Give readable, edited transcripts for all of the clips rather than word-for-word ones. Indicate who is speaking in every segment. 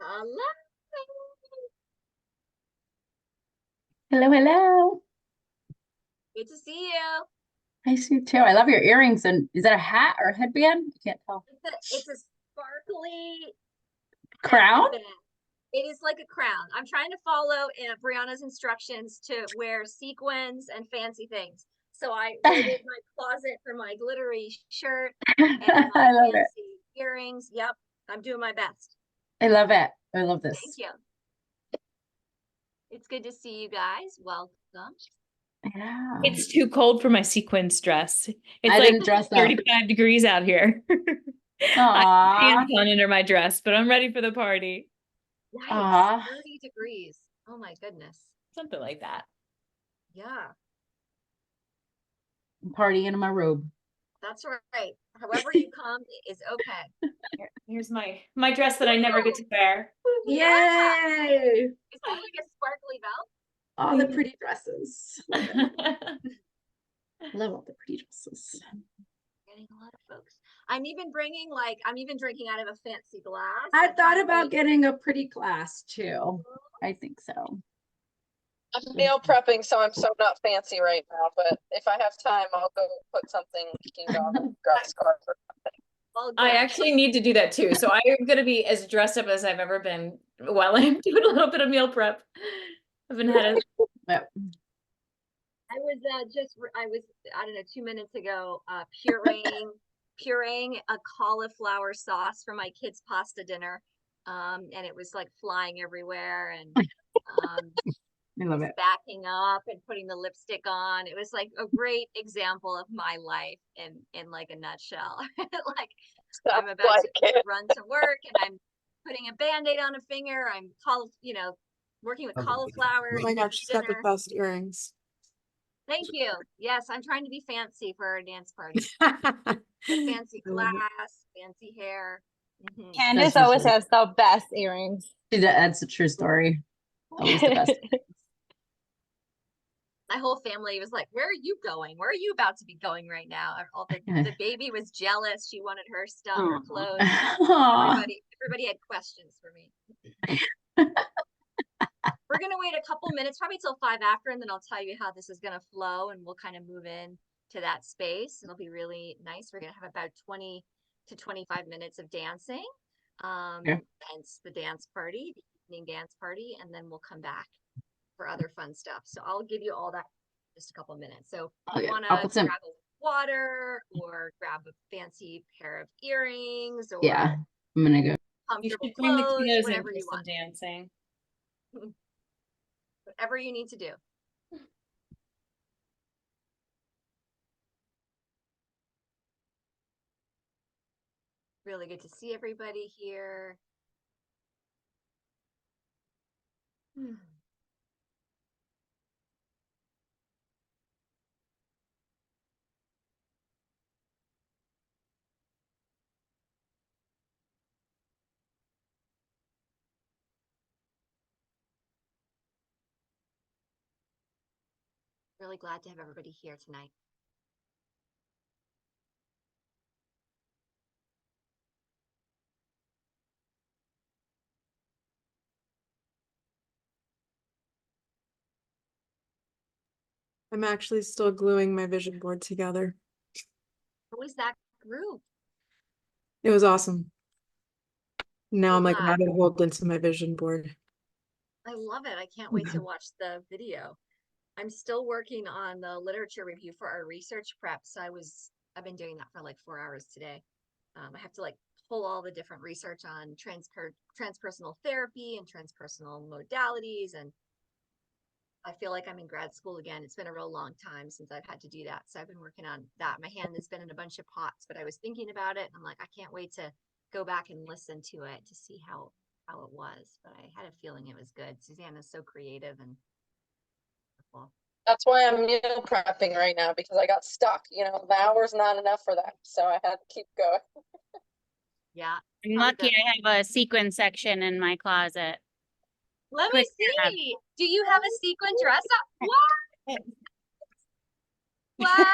Speaker 1: Hello.
Speaker 2: Hello, hello.
Speaker 1: Good to see you.
Speaker 2: I see too. I love your earrings. And is that a hat or a headband? I can't tell.
Speaker 1: It's a sparkly
Speaker 2: Crown?
Speaker 1: headband. It is like a crown. I'm trying to follow Brianna's instructions to wear sequins and fancy things. So I raided my closet for my glittery shirt and my
Speaker 2: I love it.
Speaker 1: fancy earrings. Yep, I'm doing my best.
Speaker 2: I love it. I love
Speaker 1: Thank
Speaker 2: this.
Speaker 1: you. It's good to see you guys. Welcome.
Speaker 2: Yeah.
Speaker 3: It's too cold for my sequins dress. It's
Speaker 2: I
Speaker 3: like
Speaker 2: didn't dress up.
Speaker 3: 35 degrees out here. I have
Speaker 2: Aw.
Speaker 3: pants on under my dress, but I'm ready for the party.
Speaker 1: Yikes,
Speaker 2: Aw.
Speaker 1: 30 degrees. Oh my goodness.
Speaker 3: Something like that.
Speaker 1: Yeah.
Speaker 2: I'm partying in my robe.
Speaker 1: That's right. However you come is okay.
Speaker 3: Here's my dress that I never get to wear.
Speaker 1: Yeah.
Speaker 2: Yay!
Speaker 1: Is that like a sparkly belt?
Speaker 2: All the pretty dresses. Love all the pretty dresses.
Speaker 1: Getting a lot of folks. I'm even drinking out of a fancy glass.
Speaker 2: I thought about getting a pretty glass too. I think so.
Speaker 4: I'm meal prepping, so I'm so not fancy right now. But if I have time, I'll go put something on the grass scarf or something.
Speaker 1: Well,
Speaker 3: I actually need to do that too. So I am going to be as dressed up as I've ever been while I'm doing a little bit of meal prep. I've been had a
Speaker 2: Yep.
Speaker 1: I was I don't know 2 minutes ago pureeing a cauliflower sauce for my kids' pasta dinner, and it was like flying everywhere, and
Speaker 2: I love it.
Speaker 1: backing up and putting the lipstick on. It was like a great example of my life in like a nutshell. Like I'm about to run to work and I'm putting a band-aid on a finger. I'm working with cauliflower.
Speaker 5: Oh my gosh, she's got the best earrings.
Speaker 1: Thank you. Yes, I'm trying to be fancy for our dance party. Fancy glass, fancy hair.
Speaker 6: Candice always has the best earrings.
Speaker 2: That's a true story. Always the best.
Speaker 1: My whole family was like, "Where are you going? Where are you about to be going right now?" All the baby was jealous. She wanted her stuff, her clothes. Everybody had questions for me. We're gonna wait a couple minutes, probably till 5 after, and then I'll tell you how this is gonna flow, and we'll kind of move in to that space. It'll be really nice. We're gonna have about 20 to 25 minutes of dancing. Hence the dance party, the evening dance party, and then we'll come back for other fun stuff. So I'll give you all that in just a couple minutes. So you want to grab a water or grab a fancy pair of earrings, or
Speaker 2: I'm gonna go.
Speaker 1: Comfortable clothes, whatever you want.
Speaker 3: Dancing.
Speaker 1: Whatever you need to do. Really good to see everybody here. Really glad to have everybody here tonight.
Speaker 5: I'm actually still gluing my vision board together.
Speaker 1: How was that group?
Speaker 5: It was awesome. Now I'm like adding hold into my vision board.
Speaker 1: I love it. I can't wait to watch the video. I'm still working on the literature review for our research prep. So I've been doing that for like 4 hours today. I have to like pull all the different research on transpersonal therapy and transpersonal modalities, and I feel like I'm in grad school again. It's been a real long time since I've had to do that. So I've been working on that. My hand has been in a bunch of pots, but I was thinking about it. And I'm like, I can't wait to go back and listen to it to see how it was. But I had a feeling it was good. Susanna's so creative and wonderful.
Speaker 4: That's why I'm meal prepping right now, because I got stuck. The hour's not enough for that. So I had to keep going.
Speaker 1: Yeah.
Speaker 6: I'm lucky I have a sequin section in my closet.
Speaker 1: Let me see. Do you have a sequin dress up? What? Wow.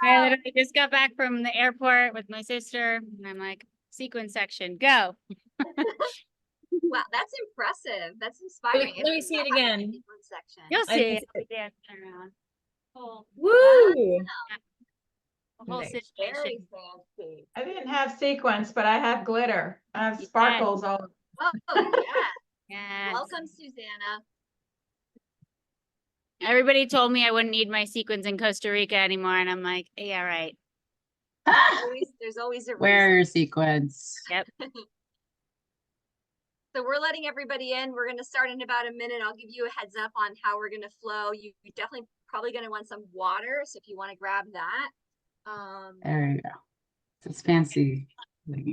Speaker 6: I literally just got back from the airport with my sister, and I'm like, sequin section, go.
Speaker 1: Wow, that's impressive. That's inspiring.
Speaker 3: let me see it again.
Speaker 1: Section.
Speaker 6: You'll
Speaker 3: I
Speaker 6: see
Speaker 3: didn't
Speaker 6: it.
Speaker 3: see it.
Speaker 6: We dance around. Whole,
Speaker 3: Woo!
Speaker 6: the whole
Speaker 3: Nice.
Speaker 6: situation.
Speaker 1: Very fancy.
Speaker 7: I didn't have sequins, but I have glitter. I have
Speaker 6: Yes.
Speaker 7: sparkles all.
Speaker 1: Oh, yeah.
Speaker 6: Yes.
Speaker 1: Welcome, Susanna.
Speaker 6: Everybody told me I wouldn't need my sequins in Costa Rica anymore, and I'm like, yeah, right.
Speaker 1: There's always a
Speaker 2: Wear
Speaker 1: reason.
Speaker 2: your sequence.
Speaker 6: Yep.
Speaker 1: So we're letting everybody in. We're going to start in about a minute. I'll give you a heads up on how we're going to flow. You definitely probably going to want some water. So if you want to grab that.
Speaker 2: There you go. It's fancy.
Speaker 1: We'll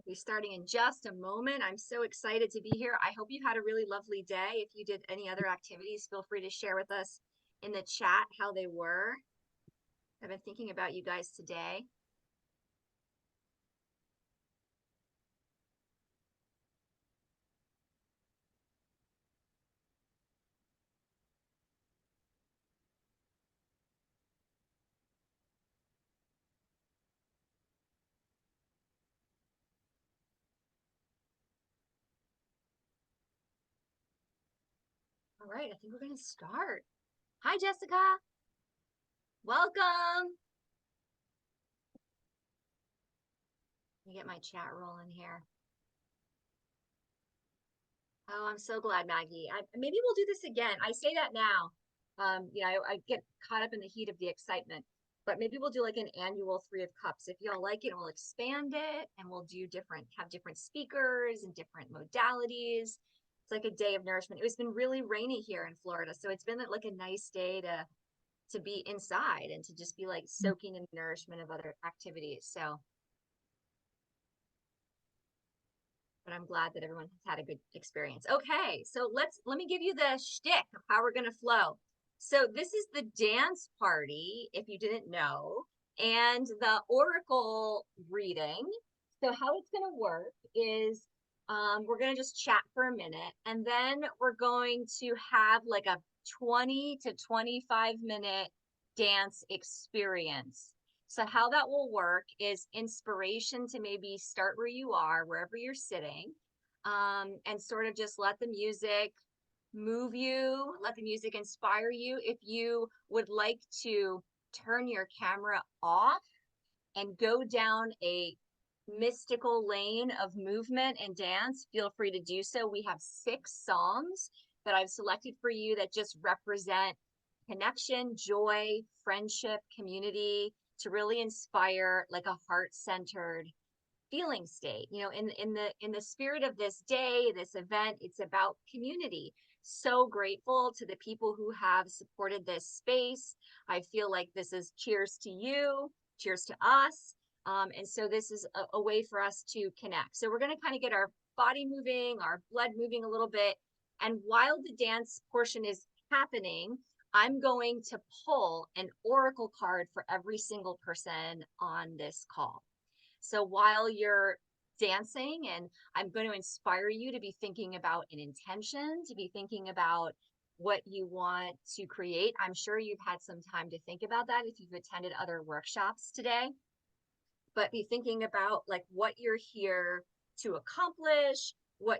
Speaker 1: be starting in just a moment. I'm so excited to be here. I hope you had a really lovely day. If you did any other activities, feel free to share with us in the chat how they were. I've been thinking about you guys today. All right, I think we're going to start. Hi, Jessica. Welcome. Let me get my chat rolling here. Oh, I'm so glad, Maggie. Maybe we'll do this again. I say that now. I get caught up in the heat of the excitement, but maybe we'll do like an annual 3 of Cups. If y'all like it, we'll expand it and we'll do have different speakers and different modalities. It's like a day of nourishment. It's been really rainy here in Florida, so it's been like a nice day to be inside and to just be like soaking in the nourishment of other activities. So, but I'm glad that everyone has had a good experience. Okay, so let me give you the shtick of how we're gonna flow. So this is the dance party, if you didn't know, and the oracle reading. So how it's gonna work is we're gonna just chat for a minute, and then we're going to have like a 20 to 25-minute dance experience. So how that will work is inspiration to maybe start where you are, wherever you're sitting, and sort of just let the music move you, let the music inspire you. If you would like to turn your camera off and go down a mystical lane of movement and dance, feel free to do so. We have 6 songs that I've selected for you that just represent connection, joy, friendship, community, to really inspire like a heart-centered feeling state. In the spirit of this day, this event, it's about community. So grateful to the people who have supported this space. I feel like this is cheers to you, cheers to us. And so this is a way for us to connect. So we're going to kind of get our body moving, our blood moving a little bit. And while the dance portion is happening, I'm going to pull an oracle card for every single person on this call. So while you're dancing, and I'm going to inspire you to be thinking about an intention, to be thinking about what you want to create. I'm sure you've had some time to think about that if you've attended other workshops today, but be thinking about like what you're here to accomplish, what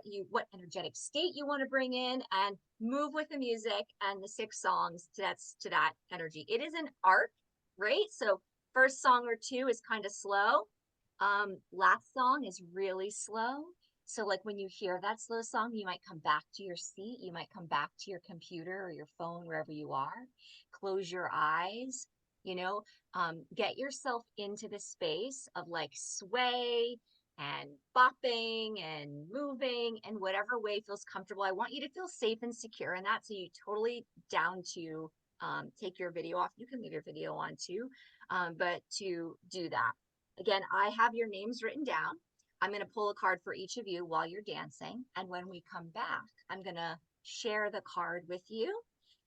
Speaker 1: energetic state you want to bring in, and move with the music and the 6 songs to that energy. It is an arc, right? So first song or 2 is kind of slow. Last song is really slow. So like when you hear that slow song, you might come back to your seat, you might come back to your computer or your phone, wherever you are. Close your eyes, get yourself into the space of like sway and bopping and moving in whatever way feels comfortable. I want you to feel safe and secure in that. So you totally down to take your video off. You can leave your video on too, but to do that. Again, I have your names written down. I'm going to pull a card for each of you while you're dancing. And when we come back, I'm going to share the card with you.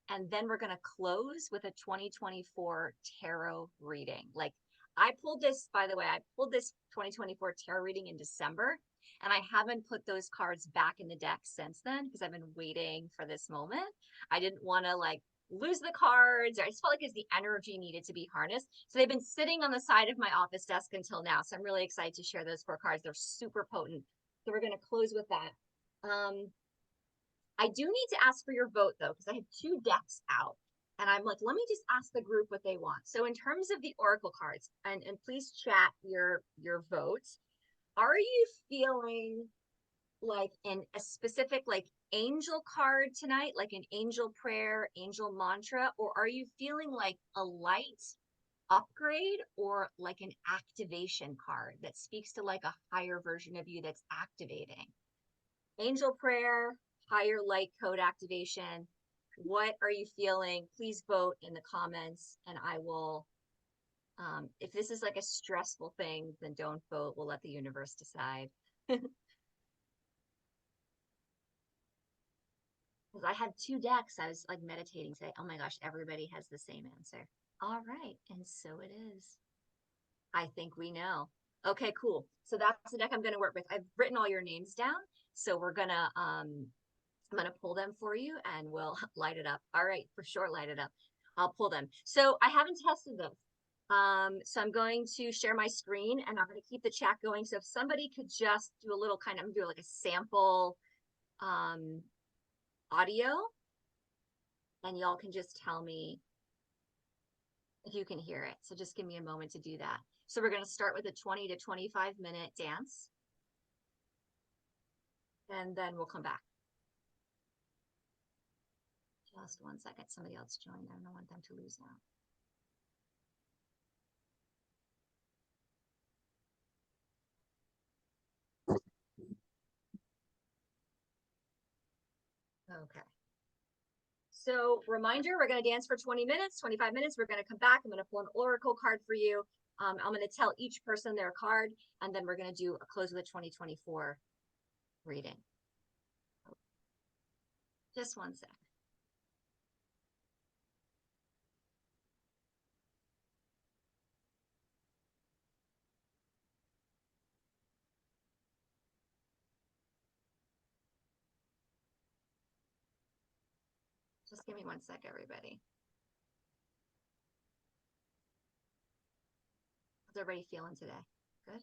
Speaker 1: And then we're going to close with a 2024 tarot reading. Like I pulled this, by the way, I pulled this 2024 tarot reading in December, and I haven't put those cards back in the deck since then because I've been waiting for this moment. I didn't want to like lose the cards. I just felt like it's the energy needed to be harnessed. So they've been sitting on the side of my office desk until now. So I'm really excited to share those 4 cards. They're super potent. So we're going to close with that. I do need to ask for your vote though, because I have 2 decks out. And I'm like, let me just ask the group what they want. So in terms of the Oracle cards, and please chat your votes. Are you feeling like a specific like angel card tonight, like an angel prayer, angel mantra, or are you feeling like a light upgrade or like an activation card that speaks to like a higher version of you that's activating? Angel prayer, higher light code activation. What are you feeling? Please vote in the comments and I will, if this is like a stressful thing, then don't vote. We'll let the universe decide. Because I had 2 decks. I was like meditating today. Oh my gosh, everybody has the same answer. All right, and so it is. I think we know. Okay, cool. So that's the deck I'm gonna work with. I've written all your names down. So we're gonna I'm gonna pull them for you and we'll light it up. All right, for sure, light it up. I'll pull them. So I haven't tested them. So I'm going to share my screen and I'm going to keep the chat going. So if somebody could just do a little kind of, I'm gonna do like a sample audio and y'all can just tell me if you can hear it. So just give me a moment to do that. So we're going to start with a 20 to 25 minute dance. And then we'll come back. Just 1 second. Somebody else joined. I don't want them to lose now. Okay. So reminder, we're going to dance for 20 minutes, 25 minutes. We're going to come back. I'm going to pull an oracle card for you. I'm going to tell each person their card, and then we're going to do a close with a 2024 reading. Just 1 sec. Just give me 1 sec, everybody. How's everybody feeling today? Good?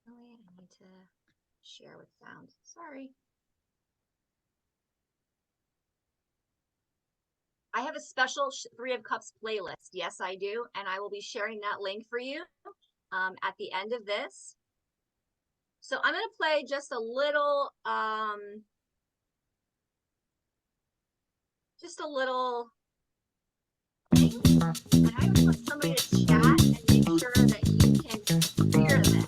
Speaker 1: Oh wait, I need to share with sound. Sorry. I have a special 3 of Cups playlist. Yes, I do. And I will be sharing that link for you at the end of this. So I'm going to play just a little, and I would want somebody to chat and make sure that you can hear this.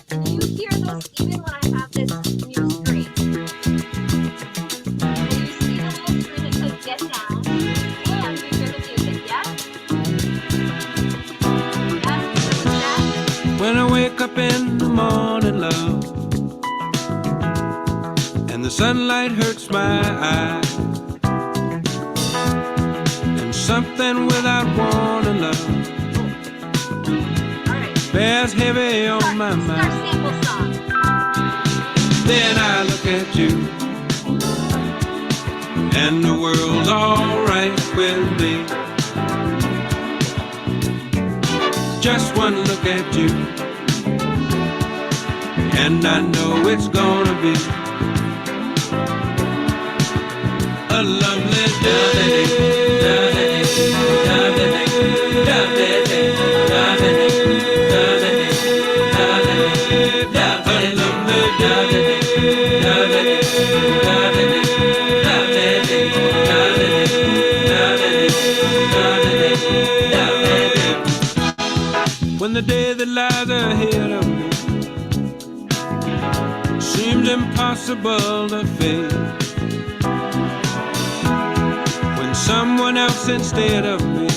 Speaker 1: Can you hear this even when I have this new screen? Can you see the little screen that says get down? And you hear the music, yes? Yes,
Speaker 8: when I wake up in the morning, love, and the sunlight hurts my eyes, and something without warning, love, bears heavy on my mind. Then I look at you, and the world's alright with me. Just one look at you, and I know it's gonna be a lovely day. When the day that lies ahead of me seems impossible to face, when someone else instead of me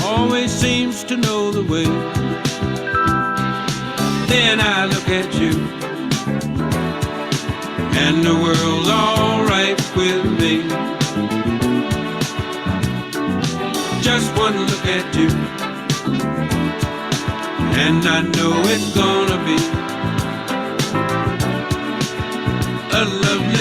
Speaker 8: always seems to know the way, then I look at you, and the world's alright with me. just one look at you, and I know it's gonna be a lovely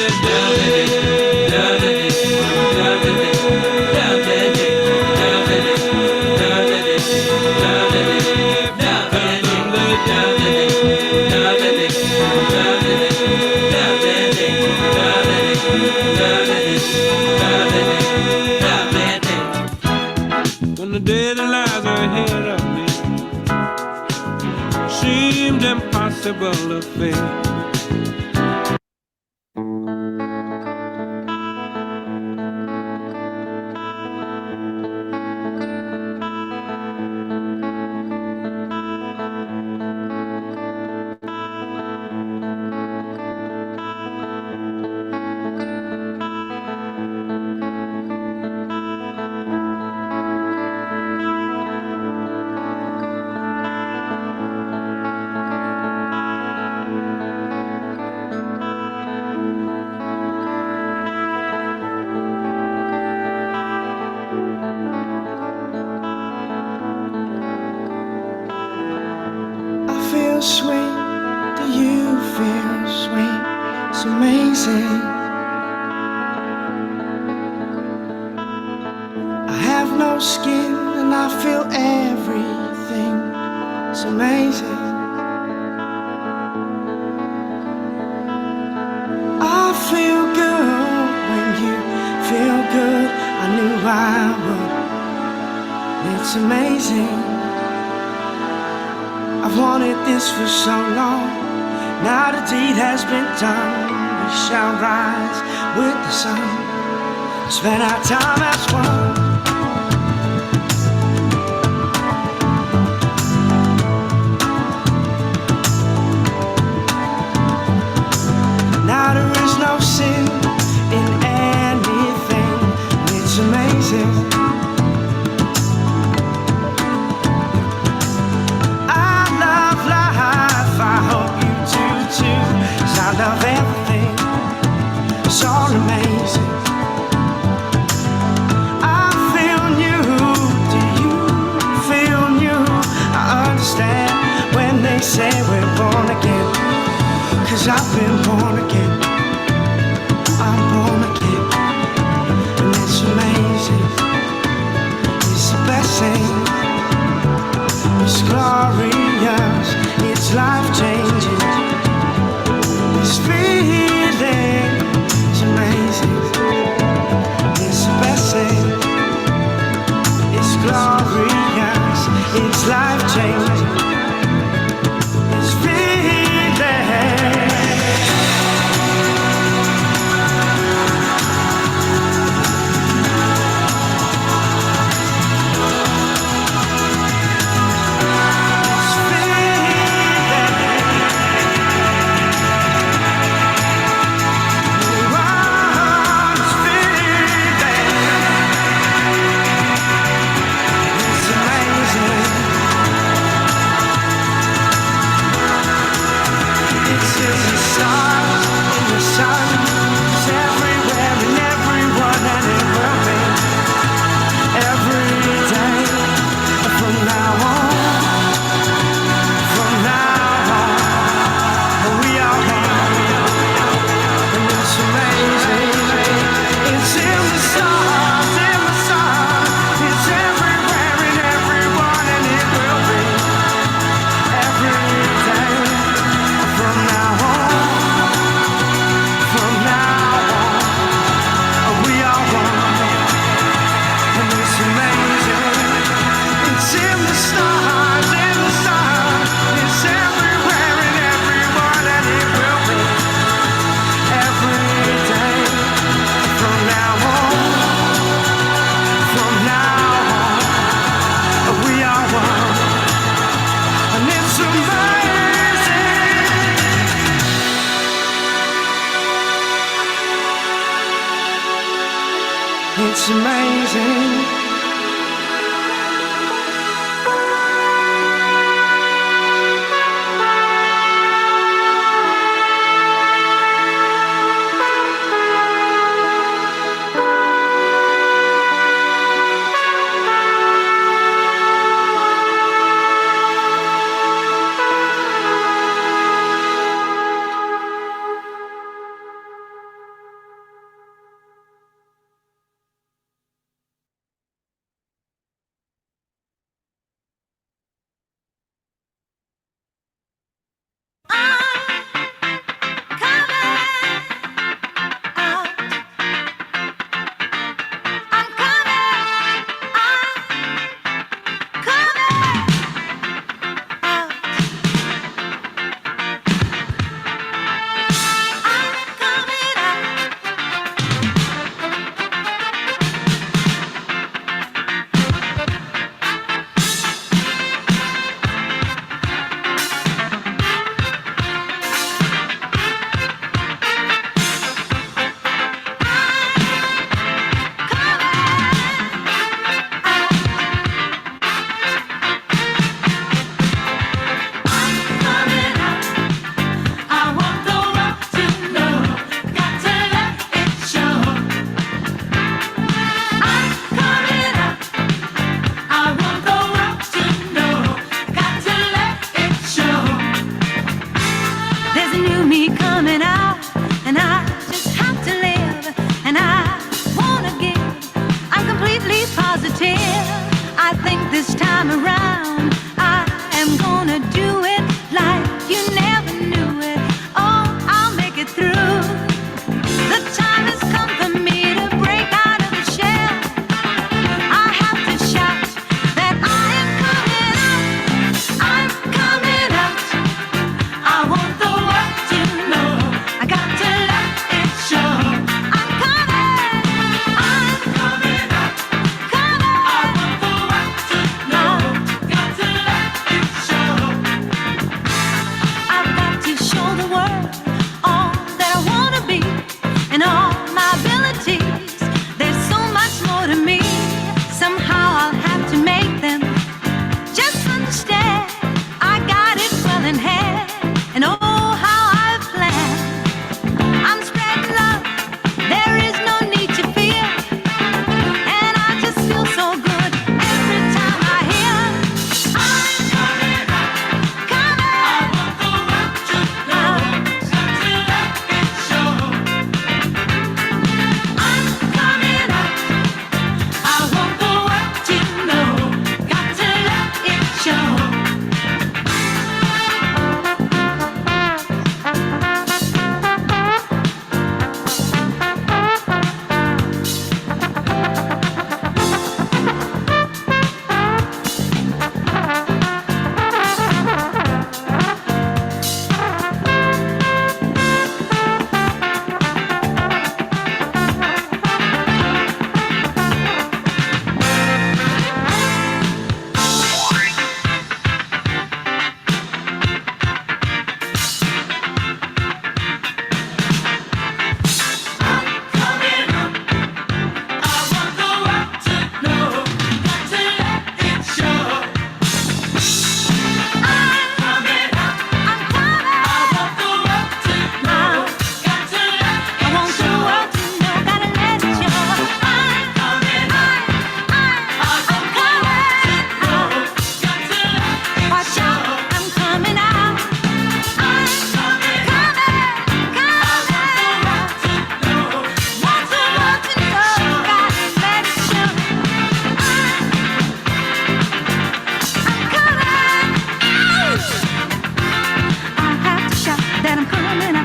Speaker 8: when the day that lies ahead of me seemed impossible to face.
Speaker 9: I feel sweet, do you feel sweet? It's amazing. I have no skin and I feel everything. It's amazing. I feel good when you feel good. I knew I would. It's amazing. I've wanted this for so long. Now the deed has been done. We shall rise with the sun. Spend our time as one. Now there is no sin in anything. It's amazing. I love everything, it's all amazing. I feel new, do you feel new? I understand when they say we're born again, 'cause I've been born again. I'm born again, and it's amazing. It's the best thing, it's glorious, it's life-changing. This feeling is amazing. It's the best thing. It's glorious. It's life-changing. This feeling. It's amazing.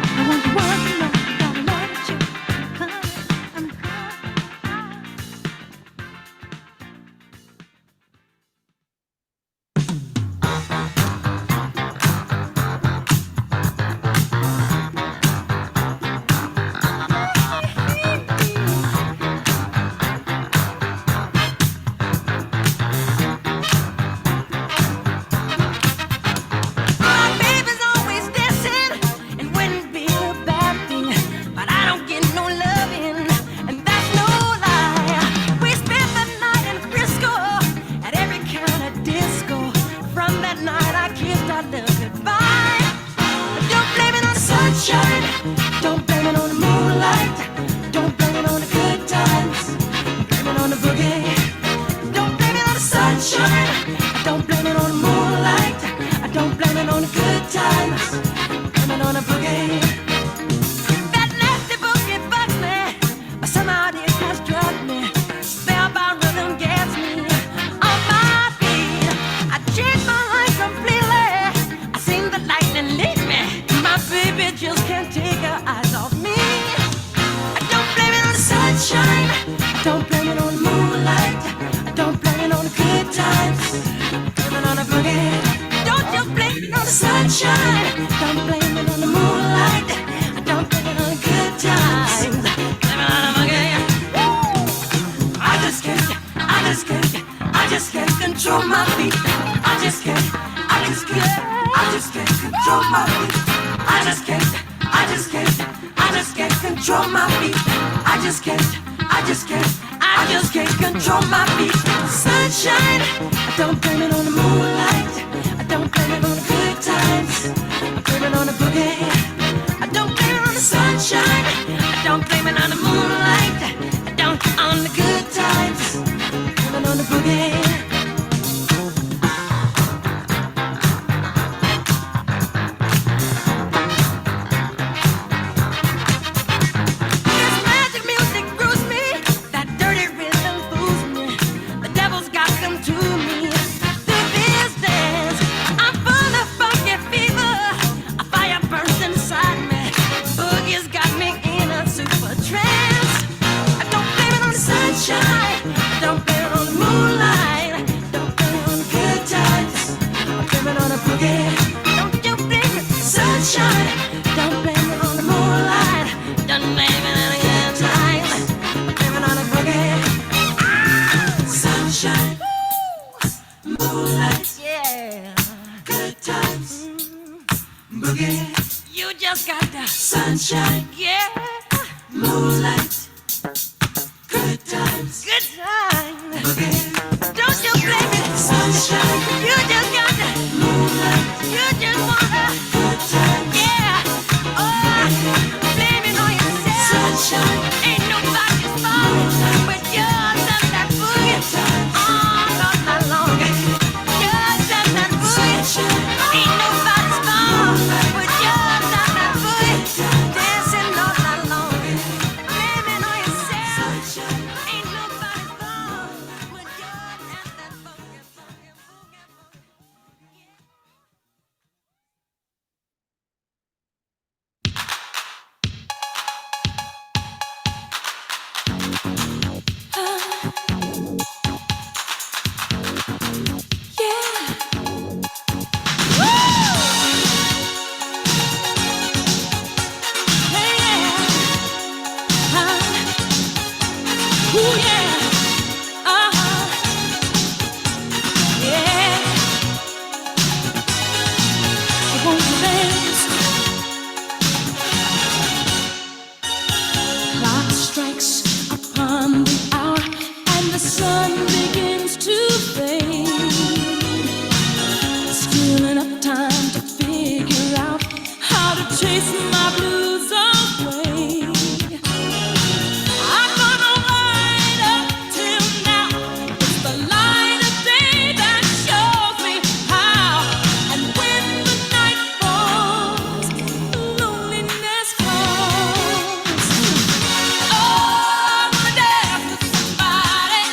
Speaker 9: I want the world to know that I want you. I'm My baby's always dancing and wouldn't be a bad thing, but I don't get no loving, and that's no lie. We spent the night in Frisco at every kind of disco. From that night I kissed our love goodbye. Don't blame it on the sunshine, don't blame it on the moonlight, don't blame it on the good times, blame it on the boogie. Don't blame it on the sunshine, don't blame it on the moonlight, I don't blame it on the good times, blame it on the boogie. That nasty boogie bugs me, but somehow it has drugged me. Spellbound rhythm gets me on my feet. I changed my life completely, I seen the lightning lead me. My baby just can't take her eyes off me. I don't blame it on the sunshine, I don't blame it on the moonlight, I don't blame it on the good times, blame it on the boogie. Don't just blame it on the sunshine, don't blame it on the moonlight, I don't blame it on the good times, blame it on the boogie. I just can't control my feet. I just can't control my feet. I just can't control my feet. I just can't control my feet. Sunshine, I don't blame it on the moonlight, I don't blame it on the good times, I blame it on the boogie. I don't blame it on the sunshine, I don't blame it on the moonlight, I don't on the good times, blame it on the boogie. This magic music grooves me, that dirty rhythm fools me. The devil's got them to me. Through this dance, I'm full of funky fever. A fire burns inside me. Boogie's got me in a super trance. I don't blame it on the sunshine, I don't blame it on the moonlight, don't blame it on the good times, I blame it on the boogie. Don't you blame it, sunshine, don't blame it on the moonlight, don't blame it on the good times, I blame it on the boogie. Sunshine, moonlight, yeah, good times, boogie. You just got the sunshine, yeah, moonlight, good times, boogie. Don't you blame it, sunshine. You just got the moonlight. You just want the good times, yeah. Oh, blame it on yourself, sunshine. Ain't nobody's fault but yours and that boogie all night long. Yours and that boogie, ain't nobody's fault but yours and that boogie dancing all night long. Blame it on yourself, ain't nobody's fault but yours and that boogie, boogie, boogie, boogie. Clock strikes upon the hour and the sun begins to fade. Still enough time to figure out how to chase my blues away. I'm gonna ride up till now. It's the light of day that shows me how. And when the night falls, loneliness calls. Oh, I wanna dance with somebody.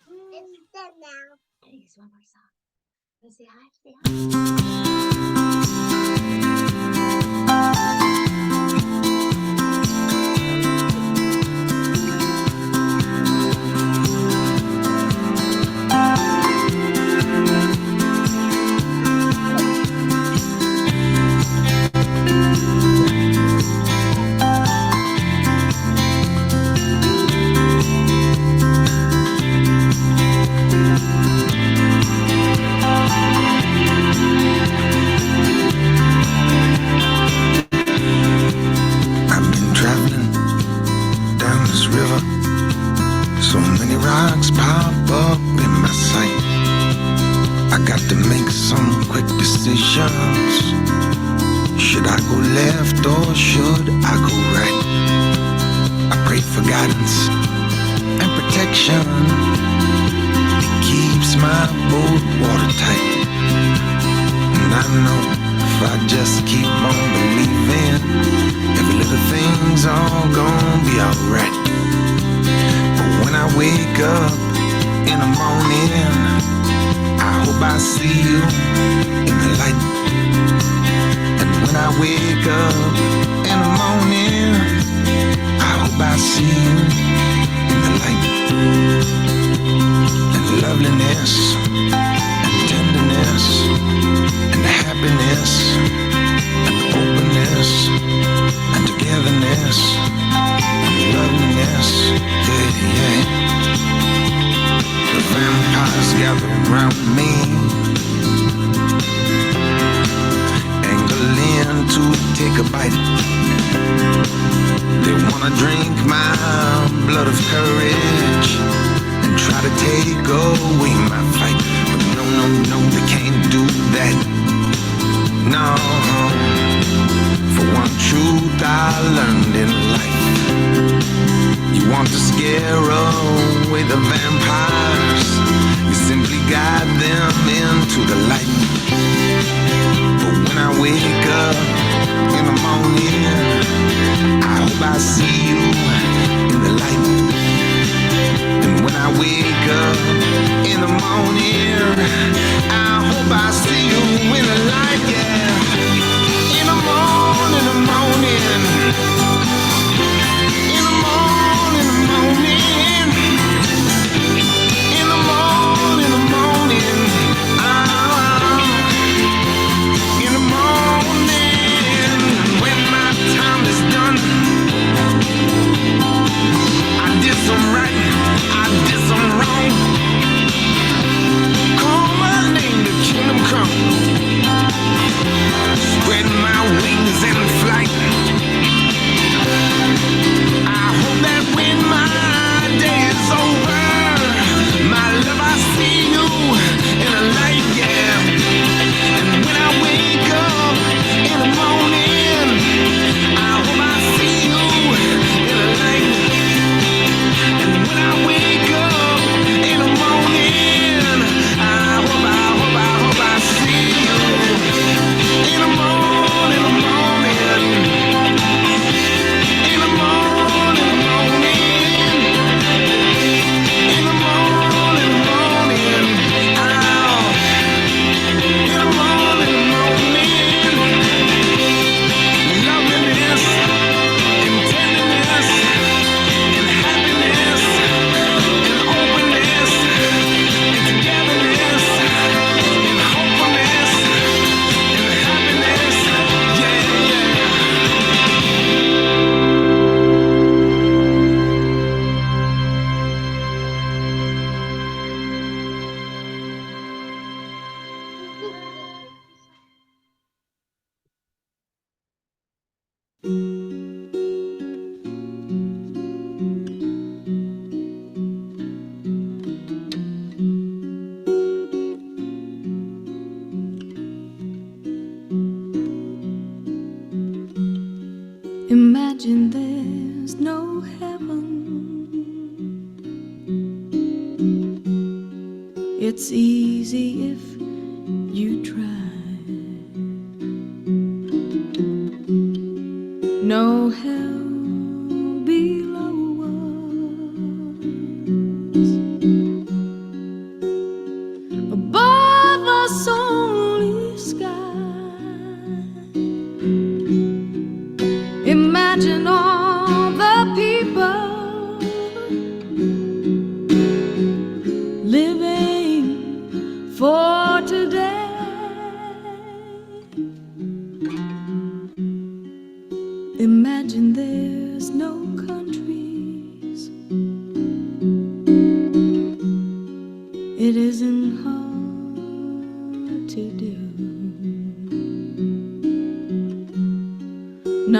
Speaker 1: It's done now. Here's one more song. Wanna say hi? Say hi.
Speaker 10: I've been traveling down this river. So many rocks pop up in my sight. I got to make some quick decisions. Should I go left or should I go right? I pray for guidance and protection. It keeps my boat watertight. And I know if I just keep on believing, every little thing's all gonna be alright. But when I wake up in the morning, I hope I see you in the light. And when I wake up in the morning, I hope I see you in the light. And loveliness and tenderness and happiness and openness and togetherness and loveliness, yeah, yeah. The vampires gather around me, angling to take a bite. They wanna drink my blood of courage and try to take away my fight. But no, no, no, they can't do that. No, for one truth I learned in life: you want to scare away the vampires, you simply guide them into the light. But when I wake up in the morning, I hope I see you in the light. And when I wake up in the morning, I hope I see you in the light, yeah. In the morning, in the morning. In the morning, in the morning. In the morning, in the morning. In the morning, when my time is done, I did some right, I did some wrong. Call my name, the kingdom come. Spread my wings and flight. I hope that when my day is over, my love, I see you in a light, yeah. And when I wake up in the morning, I hope I see you in a light. And when I wake up in the morning, I hope I see you in the morning, in the morning. In the morning, morning. In the morning, morning. Oh. In the morning, morning. Loveliness and tenderness and happiness and openness and togetherness and hopefulness and happiness, yeah, yeah.
Speaker 9: Imagine there's no heaven. It's easy if you try. No hell below us.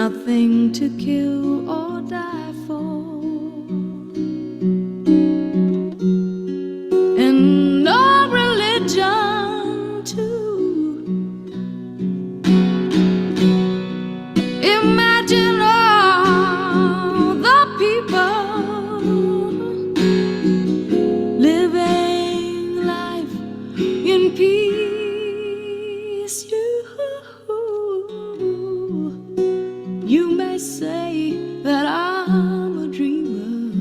Speaker 9: nothing to kill or die for, and no religion too. Imagine all the people living life in peace. You may say that I'm a dreamer,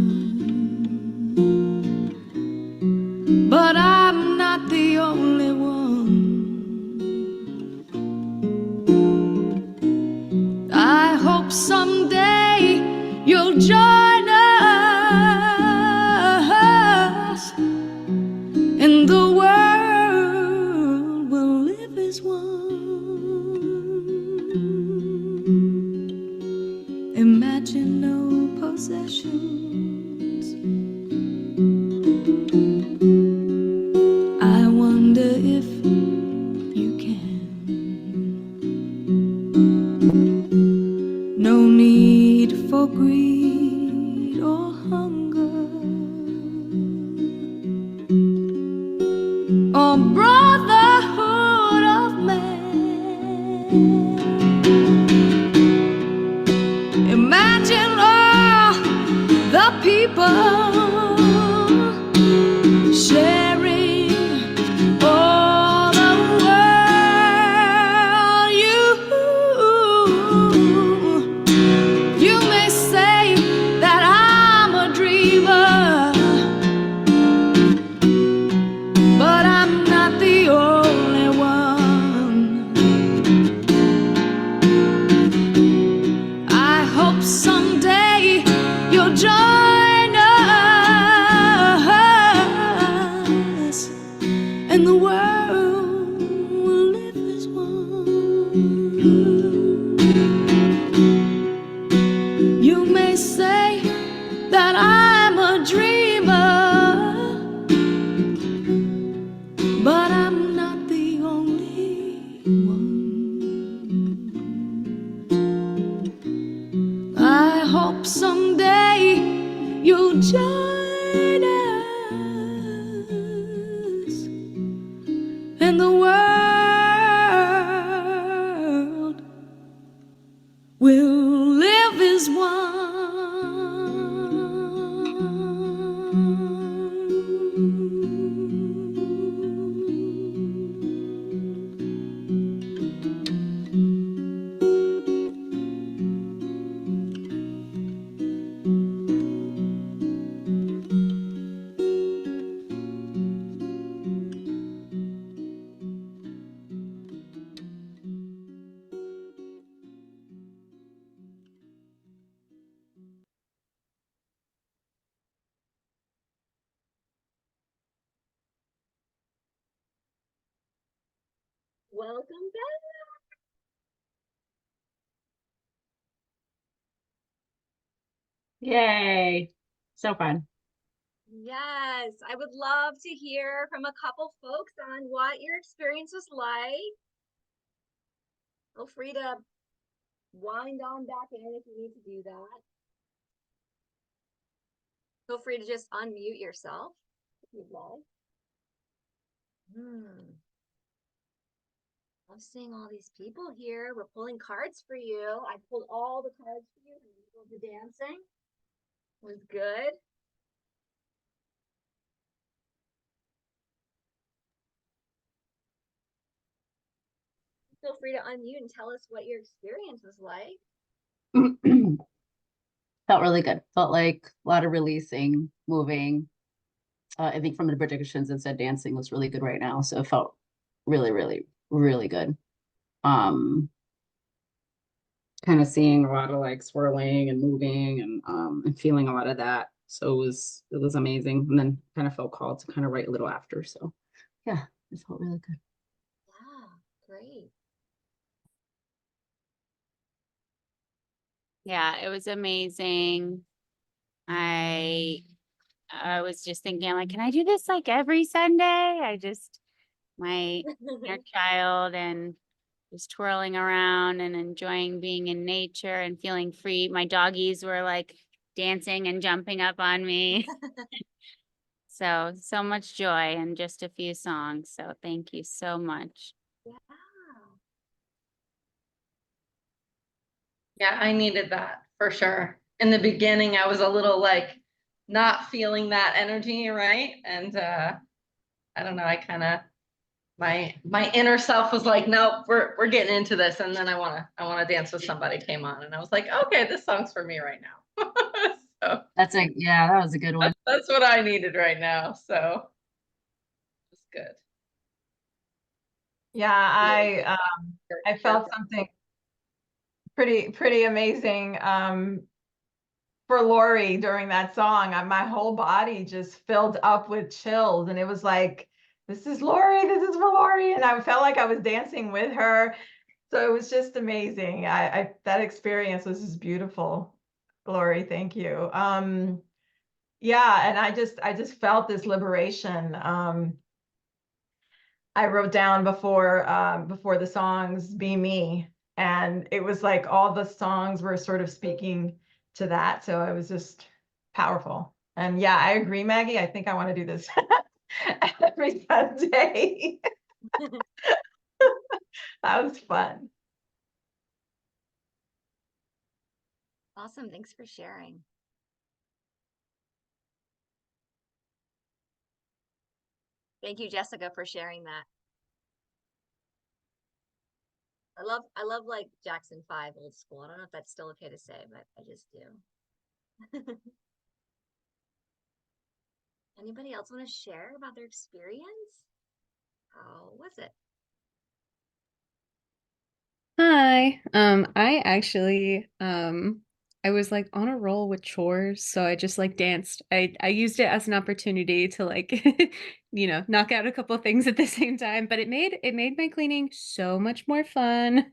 Speaker 9: but I'm not the only one. I hope someday you'll join us, and the world will live as one. Imagine no possessions. I wonder if you can. No need for greed or hunger, or brotherhood of man. Imagine all the people sharing all the world. You may say that I'm a dreamer, but I'm not the only one. I hope someday you'll join us, and the world will live as one. You may say that I'm a dreamer, but I'm not the only one. I hope someday you'll join us, and the world will live as one.
Speaker 1: Welcome back.
Speaker 2: Yay. So fun.
Speaker 1: Yes, I would love to hear from a couple folks on what your experience was like. Feel free to wind on back in if you need to do that. Feel free to just unmute yourself if you'd like. I'm seeing all these people here. We're pulling cards for you. I pulled all the cards for you. The dancing was good. Feel free to unmute and tell us what your experience was like.
Speaker 2: Felt really good. Felt like a lot of releasing, moving. I think from the predictions it said dancing was really good right now. So it felt really, really, really good. Kind of seeing a lot of like swirling and moving and feeling a lot of that. So it was amazing. And then kind of felt called to kind of write a little after. So yeah, it felt really good.
Speaker 1: Yeah, great.
Speaker 6: Yeah, it was amazing. I was just thinking, like, can I do this like every Sunday? My inner child and just twirling around and enjoying being in nature and feeling free. My doggies were like dancing and jumping up on me. So much joy in just a few songs. So thank you so much.
Speaker 1: Yeah.
Speaker 4: Yeah, I needed that for sure. In the beginning, I was a little like not feeling that energy, right? And I don't know, I kind of my inner self was like, nope, we're getting into this, and then I wanna dance with somebody came on, and I was like, okay, this song's for me right now. So
Speaker 2: Yeah, that was a good one.
Speaker 4: that's what I needed right now. So it's good.
Speaker 7: Yeah, I felt something pretty amazing for Lori during that song. My whole body just filled up with chills, and it was like, this is Lori, this is for Lori, and I felt like I was dancing with her. So it was just amazing. I that experience was just beautiful. Lori, thank you. Yeah, and I just felt this liberation. I wrote down before the songs "Be Me," and it was like all the songs were sort of speaking to that. So it was just powerful. And yeah, I agree, Maggie. I think I want to do this every Sunday. That was fun.
Speaker 1: Awesome. Thanks for sharing. Thank you, Jessica, for sharing that. I love like Jackson 5 old school. I don't know if that's still okay to say, but I just do. Anybody else want to share about their experience? How was it?
Speaker 11: Hi. I actually I was like on a roll with chores, so I just like danced. I used it as an opportunity to like knock out a couple of things at the same time, but it made my cleaning so much more fun.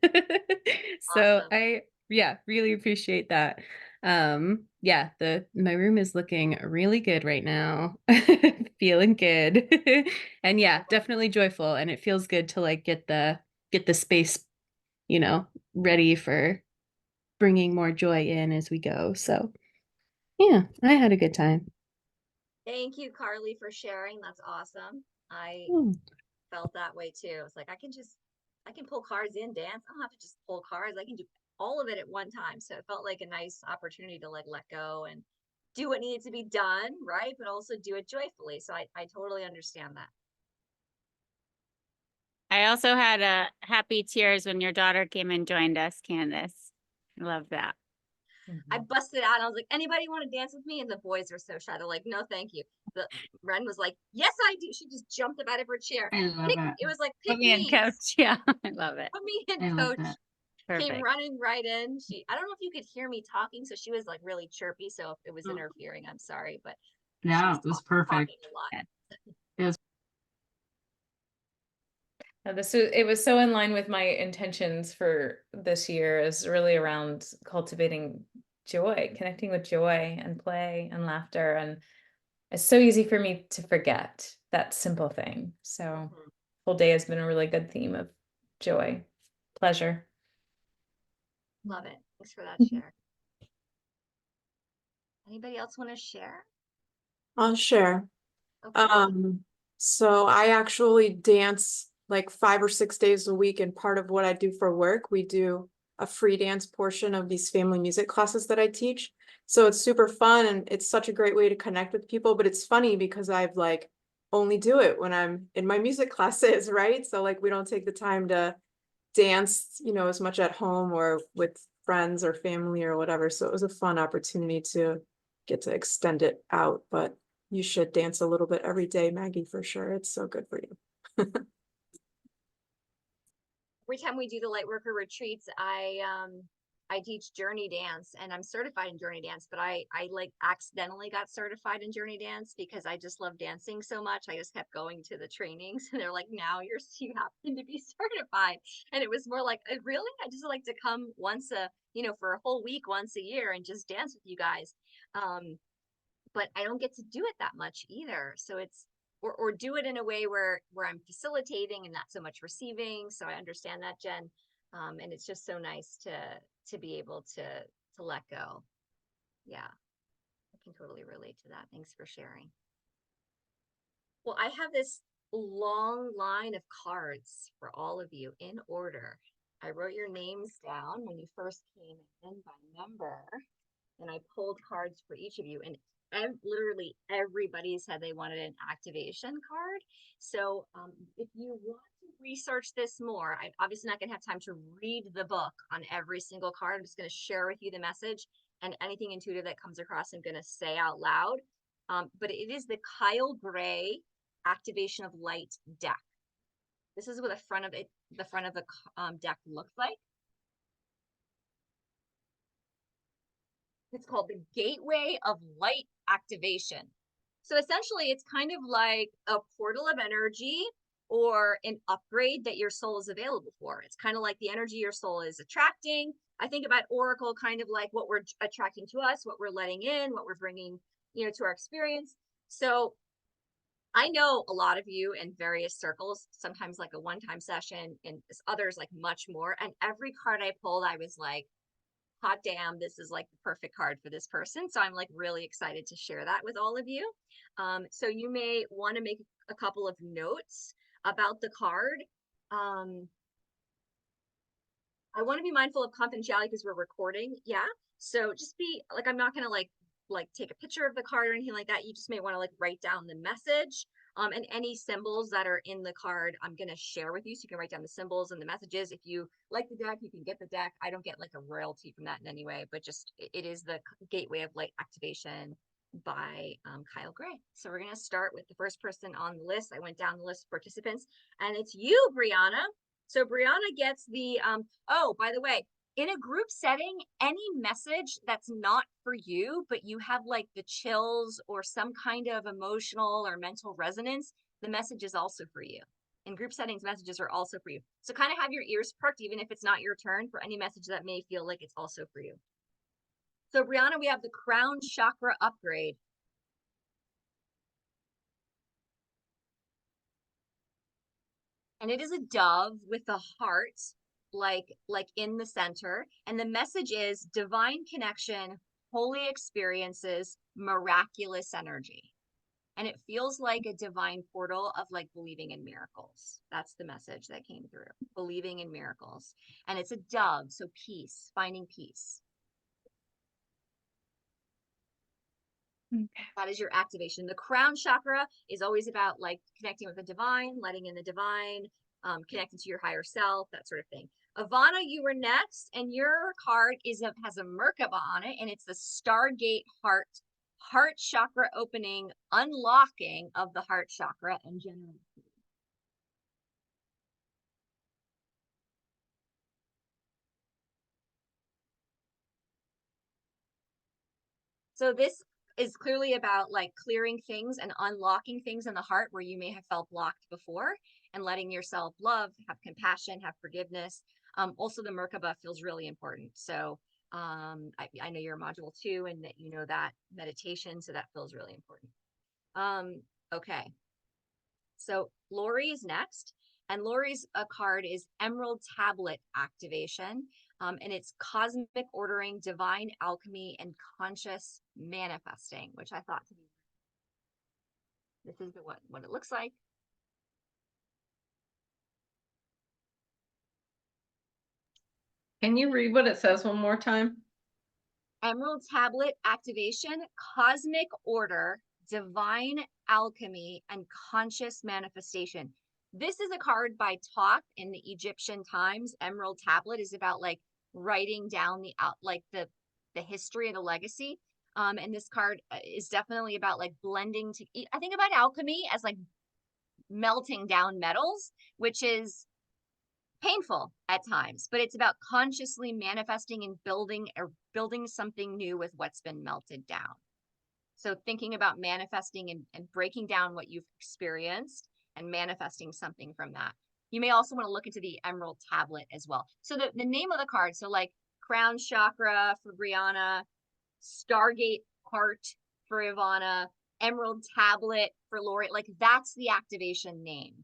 Speaker 11: So
Speaker 1: Awesome.
Speaker 11: I yeah, really appreciate that. Yeah, the my room is looking really good right now. Feeling good. And yeah, definitely joyful, and it feels good to like get the space ready for bringing more joy in as we go. So, yeah, I had a good time.
Speaker 1: Thank you, Carly, for sharing. That's awesome. I
Speaker 11: Hmm.
Speaker 1: felt that way too. It's like I can pull cards in, dance. I don't have to just pull cards. I can do all of it at one time. So it felt like a nice opportunity to like let go and do what needed to be done, right? But also do it joyfully. So I totally understand that.
Speaker 6: I also had happy tears when your daughter came and joined us, Candice. Love that.
Speaker 1: I busted out. I was like, anybody want to dance with me? And the boys were so shy. They're like, no, thank you. The Ren was like, yes, I do. She just jumped up out of her chair.
Speaker 2: I love it.
Speaker 1: It was like,
Speaker 6: Put
Speaker 1: pick
Speaker 6: me in,
Speaker 1: me.
Speaker 6: coach. Yeah, I love it.
Speaker 1: Put me
Speaker 2: I
Speaker 1: in,
Speaker 2: love
Speaker 1: coach.
Speaker 2: that.
Speaker 1: Came
Speaker 6: Perfect.
Speaker 1: running right in. I don't know if you could hear me talking. So she was like really chirpy. So if it was
Speaker 2: Oh.
Speaker 1: interfering, I'm sorry. But
Speaker 2: Yeah, it was perfect.
Speaker 1: talking a lot.
Speaker 11: Yeah.
Speaker 2: It was
Speaker 3: It was so in line with my intentions for this year, is really around cultivating joy, connecting with joy and play and laughter. And it's so easy for me to forget that simple thing. So
Speaker 1: Mhm.
Speaker 3: whole day has been a really good theme of joy, pleasure.
Speaker 1: Love it. Thanks for that share. Anybody else want to share?
Speaker 5: I'll share.
Speaker 1: Okay.
Speaker 5: So I actually dance like 5 or 6 days a week, and part of what I do for work, we do a free dance portion of these family music classes that I teach. So it's super fun, and it's such a great way to connect with people. But it's funny because I've like only do it when I'm in my music classes, right? So like we don't take the time to dance, as much at home or with friends or family or whatever. So it was a fun opportunity to get to extend it out. But you should dance a little bit every day, Maggie, for sure. It's so good for you.
Speaker 1: Every time we do the light worker retreats, I teach journey dance, and I'm certified in journey dance, but I like accidentally got certified in journey dance because I just love dancing so much. I just kept going to the trainings, and they're like, now you happen to be certified. And it was more like, really? I just like to come once for a whole week, once a year, and just dance with you guys. But I don't get to do it that much either. So it's or do it in a way where I'm facilitating and not so much receiving. So I understand that, Jen. And it's just so nice to be able to let go. Yeah, I can totally relate to that. Thanks for sharing. Well, I have this long line of cards for all of you in order. I wrote your names down when you first came in by number, and I pulled cards for each of you. And literally everybody said they wanted an activation card. So if you want to research this more, I'm obviously not going to have time to read the book on every single card. I'm just going to share with you the message, and anything intuitive that comes across, I'm going to say out loud. But it is the Kyle Gray Activation of Light deck. This is what the front of the deck looks like. It's called the Gateway of Light Activation. So essentially, it's kind of like a portal of energy or an upgrade that your soul is available for. It's kind of like the energy your soul is attracting. I think about Oracle kind of like what we're attracting to us, what we're letting in, what we're bringing, to our experience. So I know a lot of you in various circles, sometimes like a one-time session, and others like much more. And every card I pulled, I was like, hot damn, this is like the perfect card for this person. So I'm like really excited to share that with all of you. So you may want to make a couple of notes about the card. I want to be mindful of confidentiality because we're recording. Yeah. So just be like, I'm not going to like take a picture of the card or anything like that. You just may want to like write down the message. And any symbols that are in the card, I'm going to share with you. So you can write down the symbols and the messages. If you like the deck, you can get the deck. I don't get like a royalty from that in any way, but just it is the Gateway of Light Activation by Kyle Gray. So we're going to start with the first person on the list. I went down the list of participants, and it's you, Brianna. So Brianna gets the, oh, by the way, in a group setting, any message that's not for you, but you have like the chills or some kind of emotional or mental resonance, the message is also for you. In group settings, messages are also for you. So kind of have your ears perked, even if it's not your turn, for any message that may feel like it's also for you. So Brianna, we have the crown chakra upgrade. And it is a dove with a heart like in the center, and the message is divine connection, holy experiences, miraculous energy. And it feels like a divine portal of like believing in miracles. That's the message that came through, believing in miracles. And it's a dove, so peace, finding peace.
Speaker 3: Okay.
Speaker 1: That is your activation. The crown chakra is always about like connecting with the divine, letting in the divine, connecting to your higher self, that sort of thing. Ivana, you were next, and your card has a Merkaba on it, and it's the Stargate heart chakra opening, unlocking of the heart chakra and generosity. So this is clearly about like clearing things and unlocking things in the heart where you may have felt blocked before, and letting yourself love, have compassion, have forgiveness. Also, the Merkaba feels really important. So I know you're a module 2 and that you know that meditation, so that feels really important. Okay. So Lori is next, and Lori's card is Emerald Tablet Activation, and it's cosmic ordering, divine alchemy, and conscious manifesting, which I thought to be. This is what it looks like.
Speaker 4: Can you read what it says one more time?
Speaker 1: Emerald Tablet Activation, cosmic order, divine alchemy, and conscious manifestation. This is a card by Thoth in the Egyptian times. Emerald Tablet is about like writing down the history and the legacy. And this card is definitely about like blending to, I think about alchemy as like melting down metals, which is painful at times, but it's about consciously manifesting and building something new with what's been melted down. So thinking about manifesting and breaking down what you've experienced and manifesting something from that. You may also want to look into the Emerald Tablet as well. So the name of the card, so like crown chakra for Brianna, Stargate heart for Ivana, emerald tablet for Lori, like that's the activation name.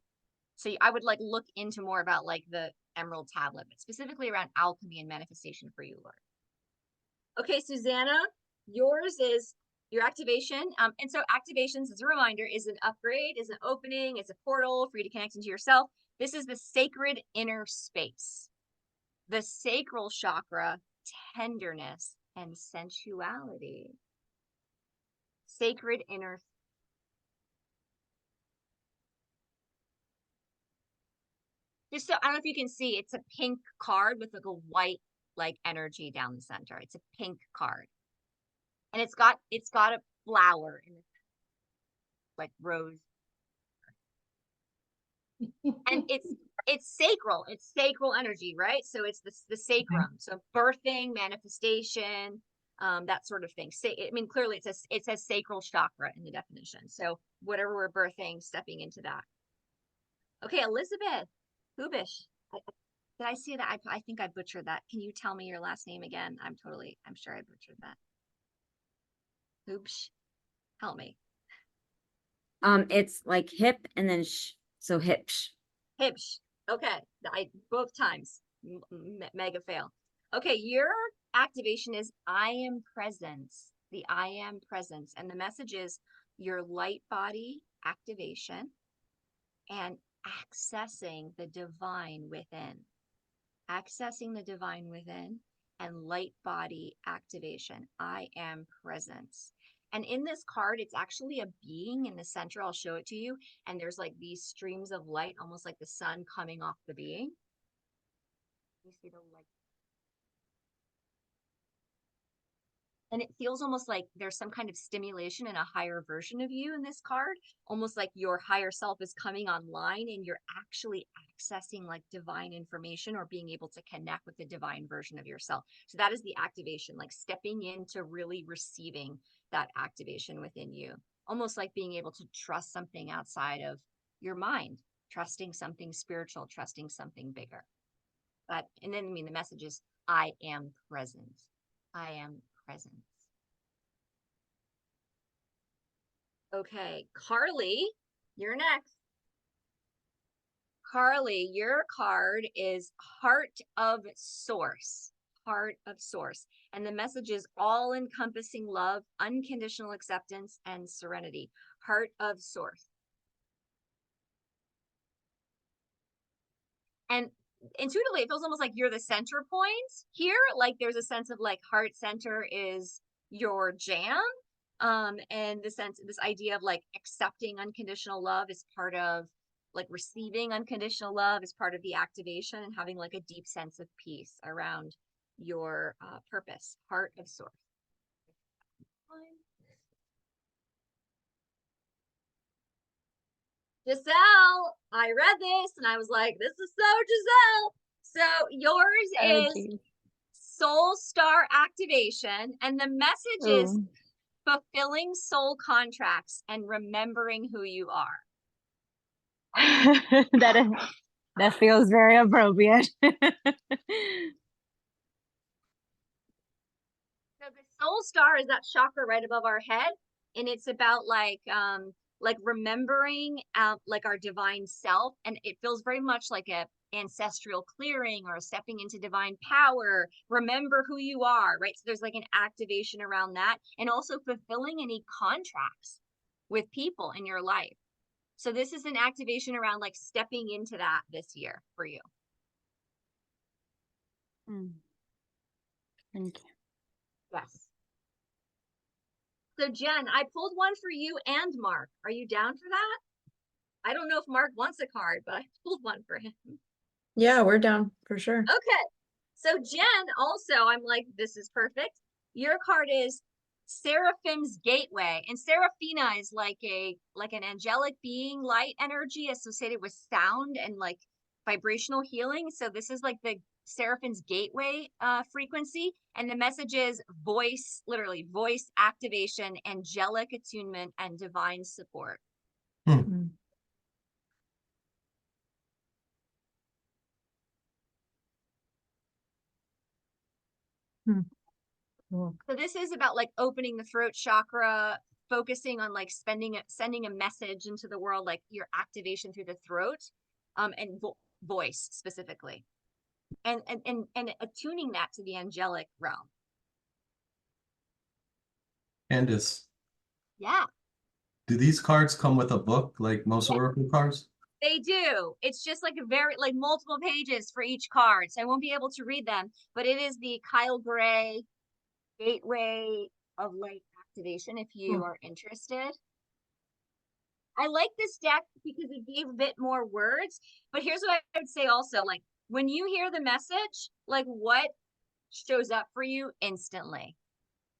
Speaker 1: So I would like look into more about like the emerald tablet, but specifically around alchemy and manifestation for you, Lori. Okay, Susanna, yours is your activation. And so activations, as a reminder, is an upgrade, is an opening, it's a portal for you to connect into yourself. This is the sacred inner space, the sacral chakra, tenderness and sensuality. Sacred inner. Just so, I don't know if you can see, it's a pink card with like a white like energy down the center. It's a pink card. And it's got a flower in it, like rose. And it's sacral energy, right? So it's the sacrum. So birthing, manifestation, that sort of thing. I mean, clearly it says sacral chakra in the definition. So whatever we're birthing, stepping into that. Okay, Elizabeth Hubish. Did I see that? I think I butchered that. Can you tell me your last name again? I'm sure I butchered that. Hubish, help me.
Speaker 12: It's like hip and then so hipsh.
Speaker 1: Hipsh. Okay, both times. Mega fail. Okay, your activation is I am presence. The I am presence, and the message is your light body activation and accessing the divine within. Accessing the divine within and light body activation. I am presence. And in this card, it's actually a being in the center. I'll show it to you. And there's like these streams of light, almost like the sun coming off the being. You see the light. And it feels almost like there's some kind of stimulation in a higher version of you in this card, almost like your higher self is coming online and you're actually accessing like divine information or being able to connect with the divine version of yourself. So that is the activation, like stepping into really receiving that activation within you, almost like being able to trust something outside of your mind, trusting something spiritual, trusting something bigger. And then, I mean, the message is, I am present. I am present. Okay, Carly, you're next. Carly, your card is Heart of Source. Heart of Source. And the message is all-encompassing love, unconditional acceptance, and serenity. Heart of Source. And intuitively, it feels almost like you're the center point here. Like there's a sense of like heart center is your jam. And this idea of like accepting unconditional love is part of like receiving unconditional love is part of the activation and having like a deep sense of peace around your purpose. Heart of Source. Giselle, I read this and I was like, this is so Giselle. So yours is Soul Star Activation, and the message is fulfilling soul contracts and remembering who you are.
Speaker 12: That feels very appropriate.
Speaker 1: So the soul star is that chakra right above our head, and it's about like remembering like our divine self, and it feels very much like a ancestral clearing or stepping into divine power. Remember who you are, right? So there's like an activation around that, and also fulfilling any contracts with people in your life. So this is an activation around like stepping into that this year for you.
Speaker 12: Thank you.
Speaker 1: Yes. So Jen, I pulled one for you and Mark. Are you down for that? I don't know if Mark wants a card, but I pulled one for him.
Speaker 5: Yeah, we're down for sure.
Speaker 1: Okay. So Jen, also, I'm like, this is perfect. Your card is Seraphim's Gateway. And Seraphina is like an angelic being, light energy associated with sound and like vibrational healing. So this is like the Seraphim's Gateway frequency. And the message is voice, literally voice activation, angelic attunement, and divine support.
Speaker 5: Cool.
Speaker 1: So this is about like opening the throat chakra, focusing on like sending a message into the world, like your activation through the throat, and voice specifically, and attuning that to the angelic realm.
Speaker 13: Candice,
Speaker 1: Yeah,
Speaker 13: do these cards come with a book like most Oracle cards?
Speaker 1: they do. It's just like a very like multiple pages for each card, so I won't be able to read them, but it is the Kyle Gray Gateway of Light Activation if you are interested. I like this deck because it gave a bit more words, but here's what I would say also, like when you hear the message, like what shows up for you instantly?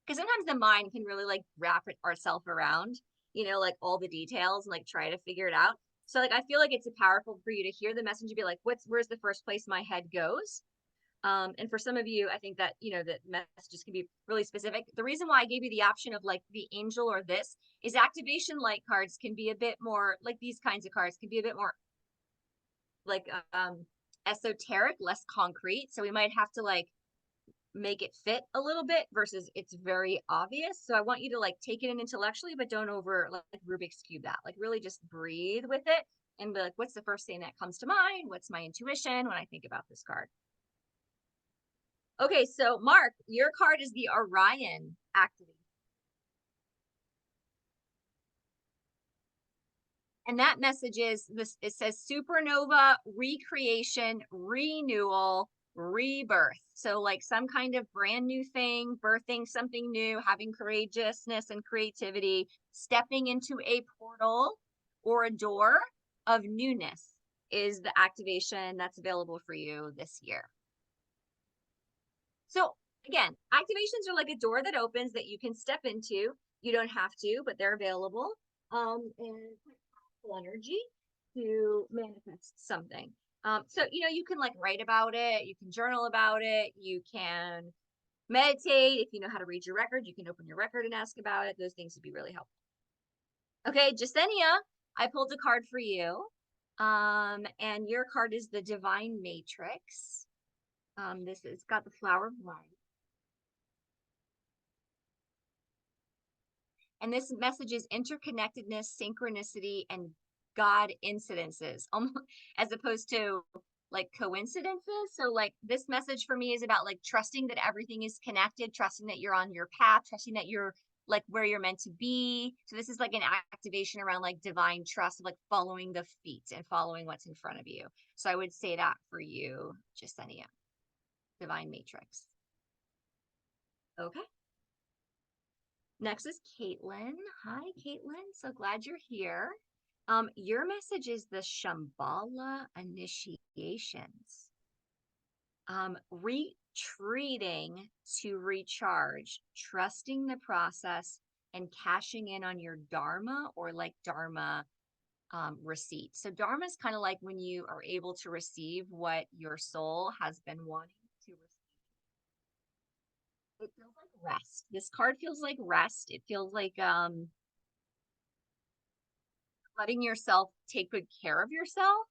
Speaker 1: Because sometimes the mind can really like wrap ourselves around, you know, like all the details and like try to figure it out. So like I feel like it's powerful for you to hear the message and be like, where's the first place my head goes? And for some of you, I think that, you know, that messages can be really specific. The reason why I gave you the option of like the angel or this is activation light cards can be a bit more like these kinds of cards can be a bit more like esoteric, less concrete. So we might have to like make it fit a little bit versus it's very obvious. So I want you to like take it in intellectually, but don't over like Rubik's Cube that. Like really just breathe with it and be like, what's the first thing that comes to mind? What's my intuition when I think about this card? Okay, so Mark, your card is the Orion activation. And that message is this, it says supernova, recreation, renewal, rebirth. So like some kind of brand new thing, birthing something new, having courageousness and creativity, stepping into a portal or a door of newness is the activation that's available for you this year. So again, activations are like a door that opens that you can step into. You don't have to, but they're available. And energy to manifest something. So, you know, you can like write about it, you can journal about it, you can meditate. If you know how to read your record, you can open your record and ask about it. Those things would be really helpful. Okay, Jasenia, I pulled a card for you. And your card is the Divine Matrix. It's got the flower of life. And this message is interconnectedness, synchronicity, and God incidences, as opposed to like coincidences. So like this message for me is about like trusting that everything is connected, trusting that you're on your path, trusting that you're like where you're meant to be. So this is like an activation around like divine trust, like following the feet and following what's in front of you. So I would say that for you, Jasenia. Divine Matrix. Okay. Next is Caitlin. Hi, Caitlin. So glad you're here. Your message is the Shambhala initiations. Retreating to recharge, trusting the process, and cashing in on your Dharma or like Dharma receipt. So Dharma is kind of like when you are able to receive what your soul has been wanting to receive. It feels like rest. This card feels like rest. It feels like letting yourself take good care of yourself.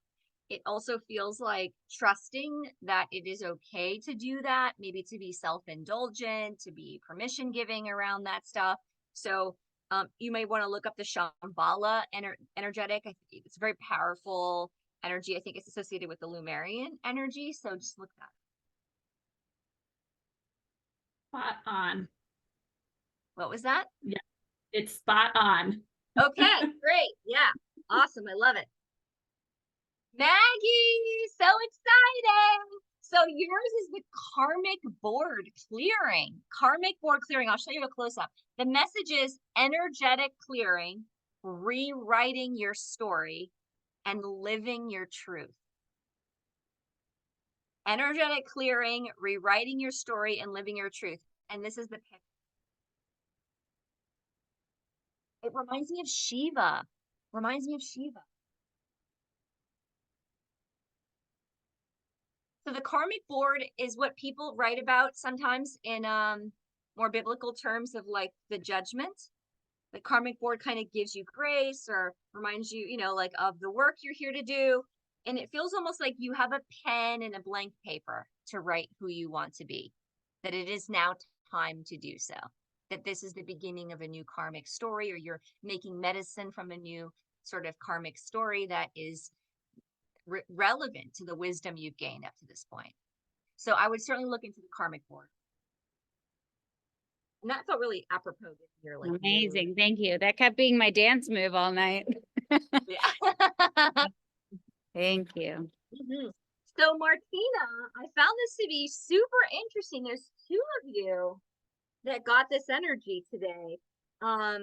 Speaker 1: It also feels like trusting that it is okay to do that, maybe to be self-indulgent, to be permission giving around that stuff. So you may want to look up the Shambhala energetic. I think it's a very powerful energy. I think it's associated with the Lumerian energy. So just look that up.
Speaker 14: Spot on.
Speaker 1: What was that?
Speaker 14: Yeah, it's spot on.
Speaker 1: Okay, great. Yeah, awesome. I love it. Maggie, so exciting. So yours is the karmic board clearing. Karmic board clearing. I'll show you a close up. The message is energetic clearing, rewriting your story, and living your truth. Energetic clearing, rewriting your story, and living your truth. And this is the pick. It reminds me of Shiva. Reminds me of Shiva. So the karmic board is what people write about sometimes in more biblical terms of like the judgment. The karmic board kind of gives you grace or reminds you, you know, like of the work you're here to do. And it feels almost like you have a pen and a blank paper to write who you want to be, that it is now time to do so. that this is the beginning of a new karmic story, or you're making medicine from a new sort of karmic story that is relevant to the wisdom you've gained up to this point. So I would certainly look into the karmic board. And that felt really apropos this year. Like
Speaker 6: Amazing. Thank you. That kept being my dance move all night.
Speaker 1: Yeah.
Speaker 6: Thank you.
Speaker 1: So Martina, I found this to be super interesting. There's two of you that got this energy today. I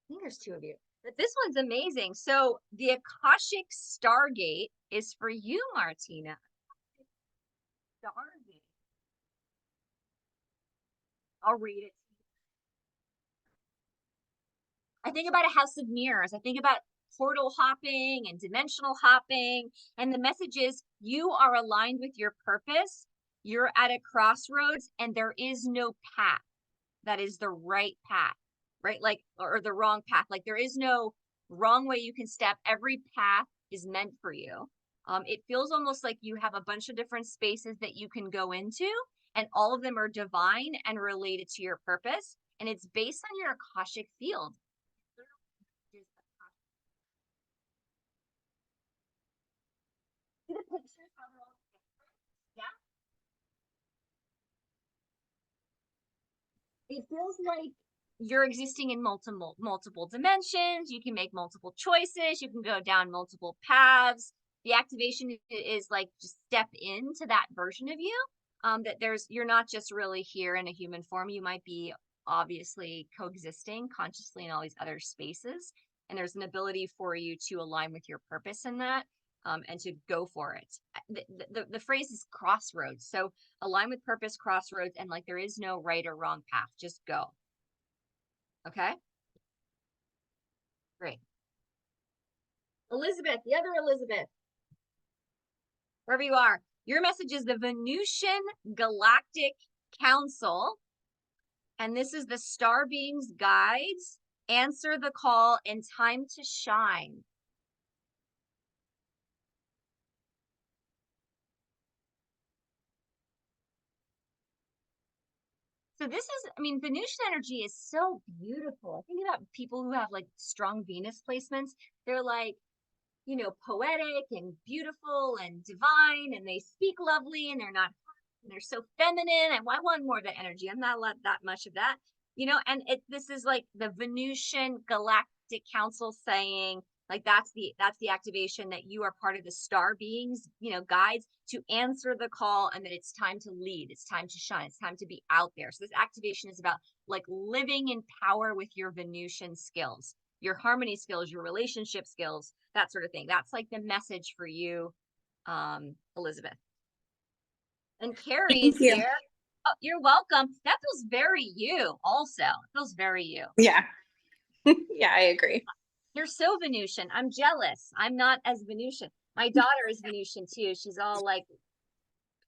Speaker 1: think there's two of you, but this one's amazing. So the Akashic Stargate is for you, Martina. Stargate. I'll read it. I think about a house of mirrors. I think about portal hopping and dimensional hopping. And the message is you are aligned with your purpose. You're at a crossroads and there is no path that is the right path, right? Like, or the wrong path. Like there is no wrong way you can step. Every path is meant for you. It feels almost like you have a bunch of different spaces that you can go into, and all of them are divine and related to your purpose. And it's based on your Akashic field. See the pictures, how they're all different? Yeah. It feels like you're existing in multiple dimensions. You can make multiple choices. You can go down multiple paths. The activation is like just step into that version of you. That you're not just really here in a human form. You might be obviously coexisting consciously in all these other spaces. And there's an ability for you to align with your purpose in that. And to go for it. The phrase is crossroads. So align with purpose, crossroads, and like there is no right or wrong path. Just go. Okay? Great. Elizabeth, the other Elizabeth, wherever you are, your message is the Venusian Galactic Council. And this is the Star Beings Guides. Answer the call and time to shine. So this is, I mean, Venusian energy is so beautiful. I think about people who have like strong Venus placements. They're like, you know, poetic and beautiful and divine, and they speak lovely, and they're not, and they're so feminine. And I want more of that energy. I'm not that much of that, you know. And this is like the Venusian Galactic Council saying, like that's the activation that you are part of the star beings, you know, guides to answer the call, and that it's time to lead, it's time to shine, it's time to be out there. So this activation is about like living in power with your Venusian skills, your harmony skills, your relationship skills, that sort of thing. That's like the message for you, Elizabeth. And Carrie is here. Oh, you're welcome. That feels very you also. It feels very you.
Speaker 5: Yeah. Yeah, I agree.
Speaker 1: You're so Venusian. I'm jealous. I'm not as Venusian. My daughter is Venusian too. She's all like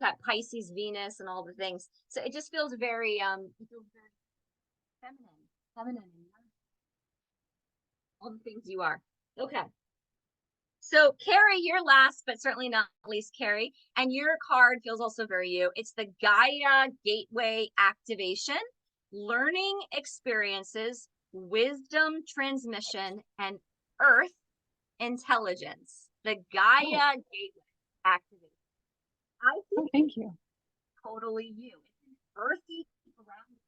Speaker 1: got Pisces, Venus, and all the things. So it just feels very, it feels very feminine, all the things you are. Okay. So Carrie, you're last, but certainly not least, Carrie. And your card feels also very you. It's the Gaia Gateway Activation, Learning Experiences, Wisdom Transmission, and Earth Intelligence. The Gaia Gateway Activation. I think
Speaker 11: thank you.
Speaker 1: Totally you. It's an earthy grounded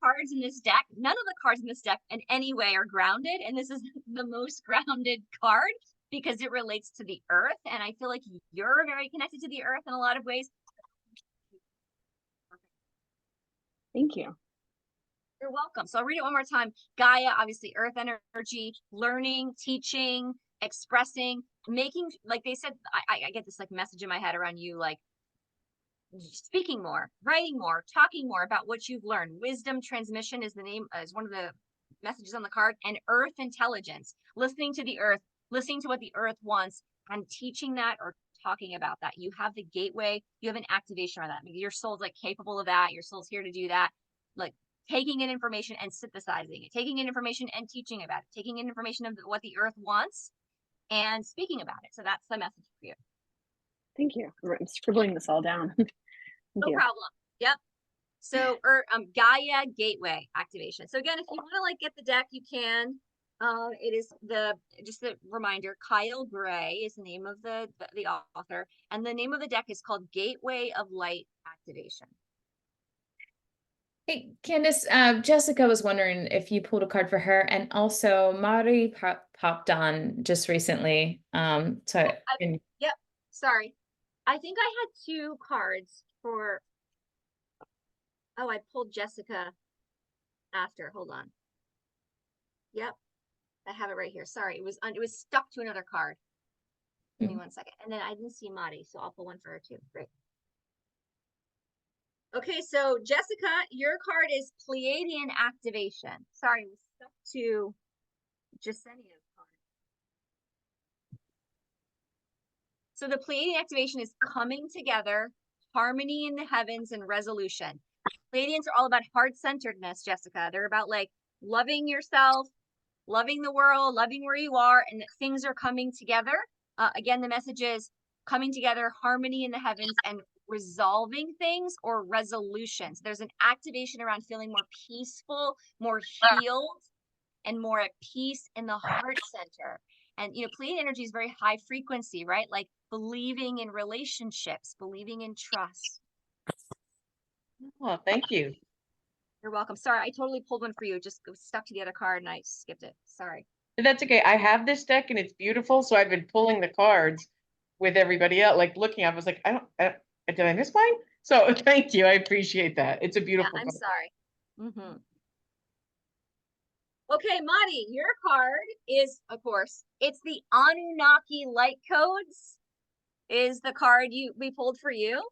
Speaker 1: cards in this deck. None of the cards in this deck in any way are grounded, and this is the most grounded card because it relates to the earth. And I feel like you're very connected to the earth in a lot of ways.
Speaker 11: Thank you.
Speaker 1: You're welcome. So I'll read it one more time. Gaia, obviously earth energy, learning, teaching, expressing, making, like they said, I get this like message in my head around you, like speaking more, writing more, talking more about what you've learned. Wisdom transmission is the name, is one of the messages on the card. And earth intelligence, listening to the earth, listening to what the earth wants, and teaching that or talking about that. You have the gateway, you have an activation on that. Maybe your soul's like capable of that. Your soul's here to do that. Like taking in information and synthesizing it, taking in information and teaching about it, taking in information of what the earth wants and speaking about it. So that's the message for you.
Speaker 11: Thank you. I'm scribbling this all down.
Speaker 1: No problem. Yep. So, or Gaia Gateway activation. So again, if you want to like get the deck, you can. It is just a reminder, Kyle Gray is the name of the author, and the name of the deck is called Gateway of Light Activation.
Speaker 3: Hey, Candice, Jessica was wondering if you pulled a card for her, and also Mari popped on just recently.
Speaker 1: Yep, sorry. I think I had 2 cards for, oh, I pulled Jessica after, hold on. Yep, I have it right here. Sorry, it was stuck to another card. Give me 1 second. And then I didn't see Mari, so I'll pull one for her too. Great. Okay, so Jessica, your card is Pleiadian Activation. Sorry, it was stuck to Jasenia's card. So the Pleiadian Activation is coming together, harmony in the heavens, and resolution. Pleiadians are all about heart-centeredness, Jessica. They're about like loving yourself, loving the world, loving where you are, and that things are coming together. Again, the message is coming together, harmony in the heavens, and resolving things or resolutions. There's an activation around feeling more peaceful, more healed, and more at peace in the heart center. And, you know, Pleiadian energy is very high frequency, right? Like believing in relationships, believing in trust.
Speaker 4: Oh, thank you.
Speaker 1: You're welcome. Sorry, I totally pulled one for you. Just was stuck to the other card and I skipped it. Sorry.
Speaker 4: That's okay. I have this deck and it's beautiful. So I've been pulling the cards with everybody else, like looking at it. I was like, did I miss mine? So thank you. I appreciate that. It's a beautiful
Speaker 1: Yeah, I'm
Speaker 4: card.
Speaker 1: sorry. Okay, Madi, your card is, of course, it's the Anunnaki Light Codes is the card we pulled for you.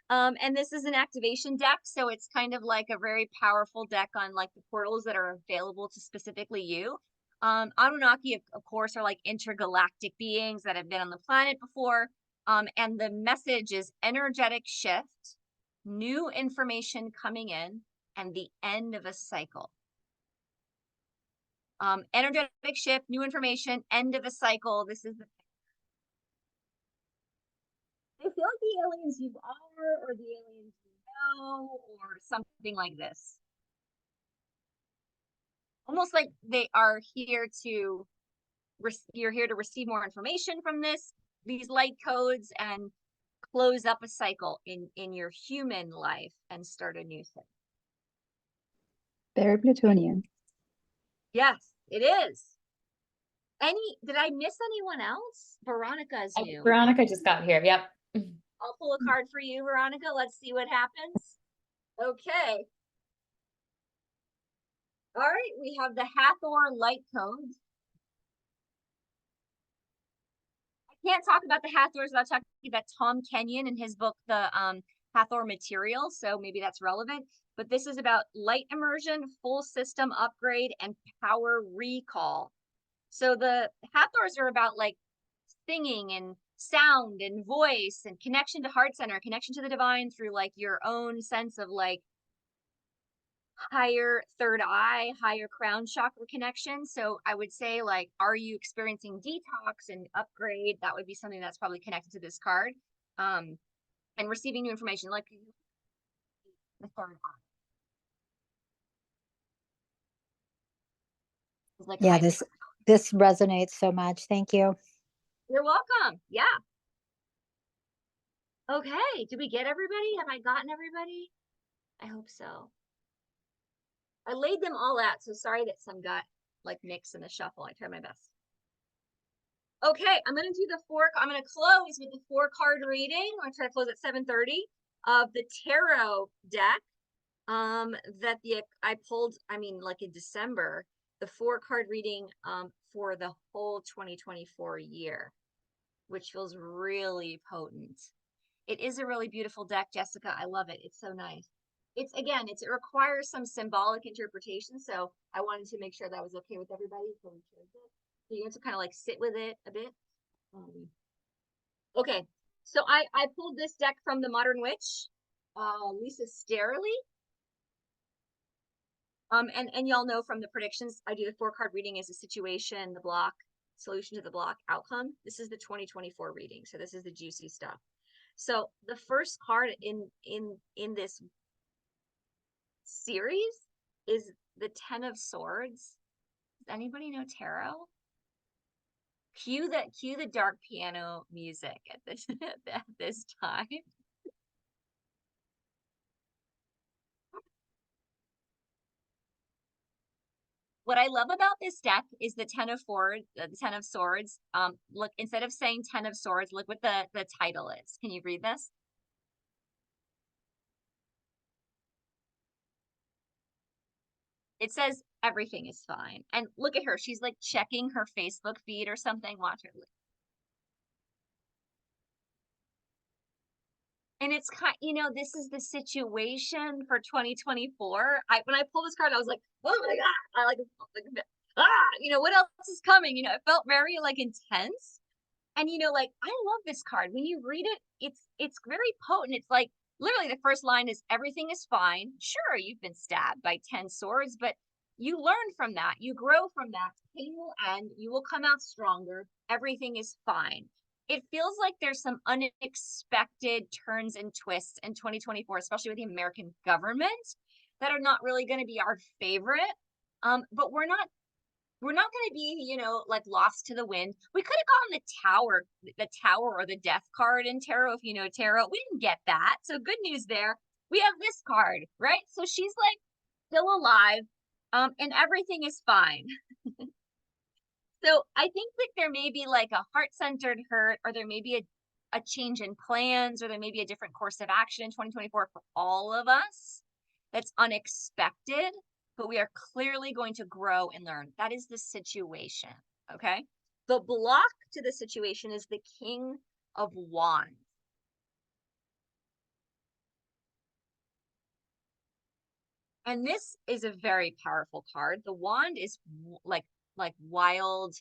Speaker 1: And this is an activation deck, so it's kind of like a very powerful deck on like the portals that are available to specifically you. Anunnaki, of course, are like intergalactic beings that have been on the planet before. And the message is energetic shift, new information coming in, and the end of a cycle. Energetic shift, new information, end of a cycle. This is the I feel like the aliens you are, or the aliens you know, or something like this. Almost like they are here to, you're here to receive more information from these light codes, and close up a cycle in your human life and start a new thing.
Speaker 15: Very Plutonian.
Speaker 1: Yes, it is. Did I miss anyone else? Veronica's new.
Speaker 3: Veronica just got here. Yep.
Speaker 1: I'll pull a card for you, Veronica. Let's see what happens. Okay. All right, we have the Hathor Light Code. I can't talk about the Hathors without talking about Tom Kenyon and his book, the Hathor Material, so maybe that's relevant. But this is about light immersion, full system upgrade, and power recall. So the Hathors are about like singing and sound and voice and connection to heart center, connection to the divine through like your own sense of like higher third eye, higher crown chakra connection. So I would say, like, are you experiencing detox and upgrade? That would be something that's probably connected to this card. And receiving new information, like the third eye. Like
Speaker 15: Yeah, this resonates so much. Thank you.
Speaker 1: You're welcome. Yeah. Okay. Did we get everybody? Have I gotten everybody? I hope so. I laid them all out, so sorry that some got like mixed in the shuffle. I tried my best. Okay, I'm gonna do I'm gonna close with the 4-card reading. I'm gonna try to close at 7:30 of the tarot deck that I pulled, like in December, the 4-card reading for the whole 2024 year, which feels really potent. It is a really beautiful deck, Jessica. I love it. It's so nice. It requires some symbolic interpretation, so I wanted to make sure that was okay with everybody. So you have to kind of like sit with it a bit. Okay, so I pulled this deck from the Modern Witch, Lisa Sterley. And y'all know from the predictions, I do the 4-card reading as a situation, the block, solution to the block, outcome. This is the 2024 reading, so this is the juicy stuff. So the first card in this series is the Ten of Swords. Does anybody know tarot? Cue the dark piano music at this at this time. What I love about this deck is the Ten of Swords. Look, instead of saying Ten of Swords, look what the title is. Can you read this? It says everything is fine. And look at her. She's like checking her Facebook feed or something. Watch her. And it's this is the situation for 2024. When I pulled this card, I was like, oh my God. What else is coming? It felt very like intense. And I love this card. When you read it, it's very potent. It's like literally the first line is everything is fine. Sure, you've been stabbed by 10 swords, but you learn from that. You grow from that. Pain will end. You will come out stronger. Everything is fine. It feels like there's some unexpected turns and twists in 2024, especially with the American government, that are not really going to be our favorite. But we're not going to be, like lost to the wind. We could have gotten the tower or the death card in tarot, if you know tarot. We didn't get that. So good news there. We have this card, right? So she's like still alive, and everything is fine. So I think that there may be like a heart-centered hurt, or there may be a change in plans, or there may be a different course of action in 2024 for all of us that's unexpected, but we are clearly going to grow and learn. That is the situation, okay? The block to the situation is the King of Wands. And this is a very powerful card. The wand is like wild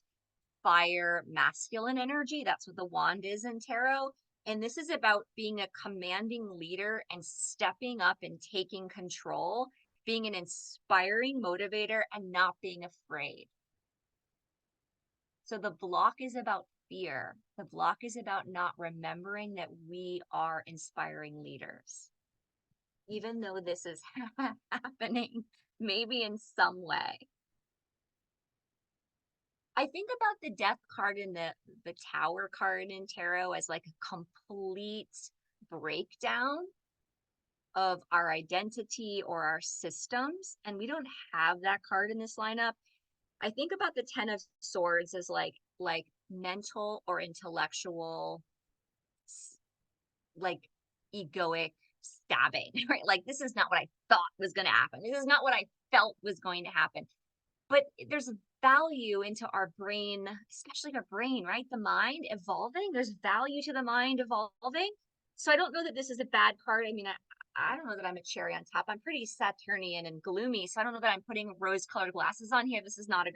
Speaker 1: fire, masculine energy. That's what the wand is in tarot. And this is about being a commanding leader and stepping up and taking control, being an inspiring motivator and not being afraid. So the block is about fear. The block is about not remembering that we are inspiring leaders. Even though this is happening, maybe in some way. I think about the death card and the tower card in tarot as like a complete breakdown of our identity or our systems. And we don't have that card in this lineup. I think about the Ten of Swords as like mental or intellectual, like egoic stabbing, right? Like, this is not what I thought was going to happen. This is not what I felt was going to happen. But there's value into our brain, especially our brain, right? The mind evolving. There's value to the mind evolving. So I don't know that this is a bad card. I mean, I don't know that I'm a cherry on top. I'm pretty Saturnian and gloomy. So I don't know that I'm putting rose-colored glasses on here. This is not a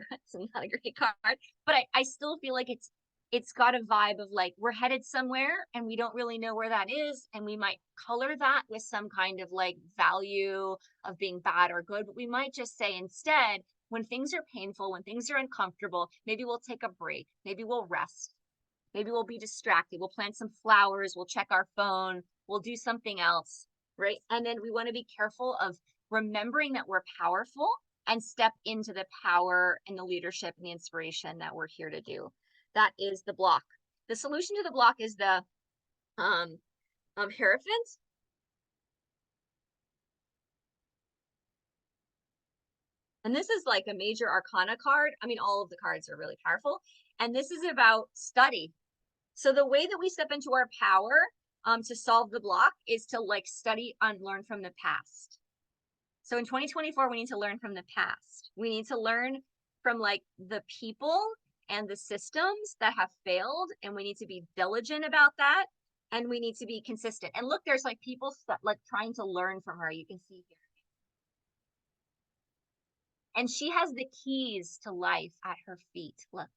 Speaker 1: great card. But I still feel like it's got a vibe of like, we're headed somewhere and we don't really know where that is. And we might color that with some kind of like value of being bad or good. But we might just say instead, when things are painful, when things are uncomfortable, maybe we'll take a break. Maybe we'll rest. Maybe we'll be distracted. We'll plant some flowers. We'll check our phone. We'll do something else, right? And then we want to be careful of remembering that we're powerful and step into the power and the leadership and the inspiration that we're here to do. That is the block. The solution to the block is the Hierophant. And this is like a major arcana card. I mean, all of the cards are really powerful. And this is about study. So the way that we step into our power to solve the block is to like study and learn from the past. So in 2024, we need to learn from the past. We need to learn from like the people and the systems that have failed. And we need to be diligent about that. And we need to be consistent. And look, there's like people like trying to learn from her. You can see here. And she has the keys to life at her feet. Look.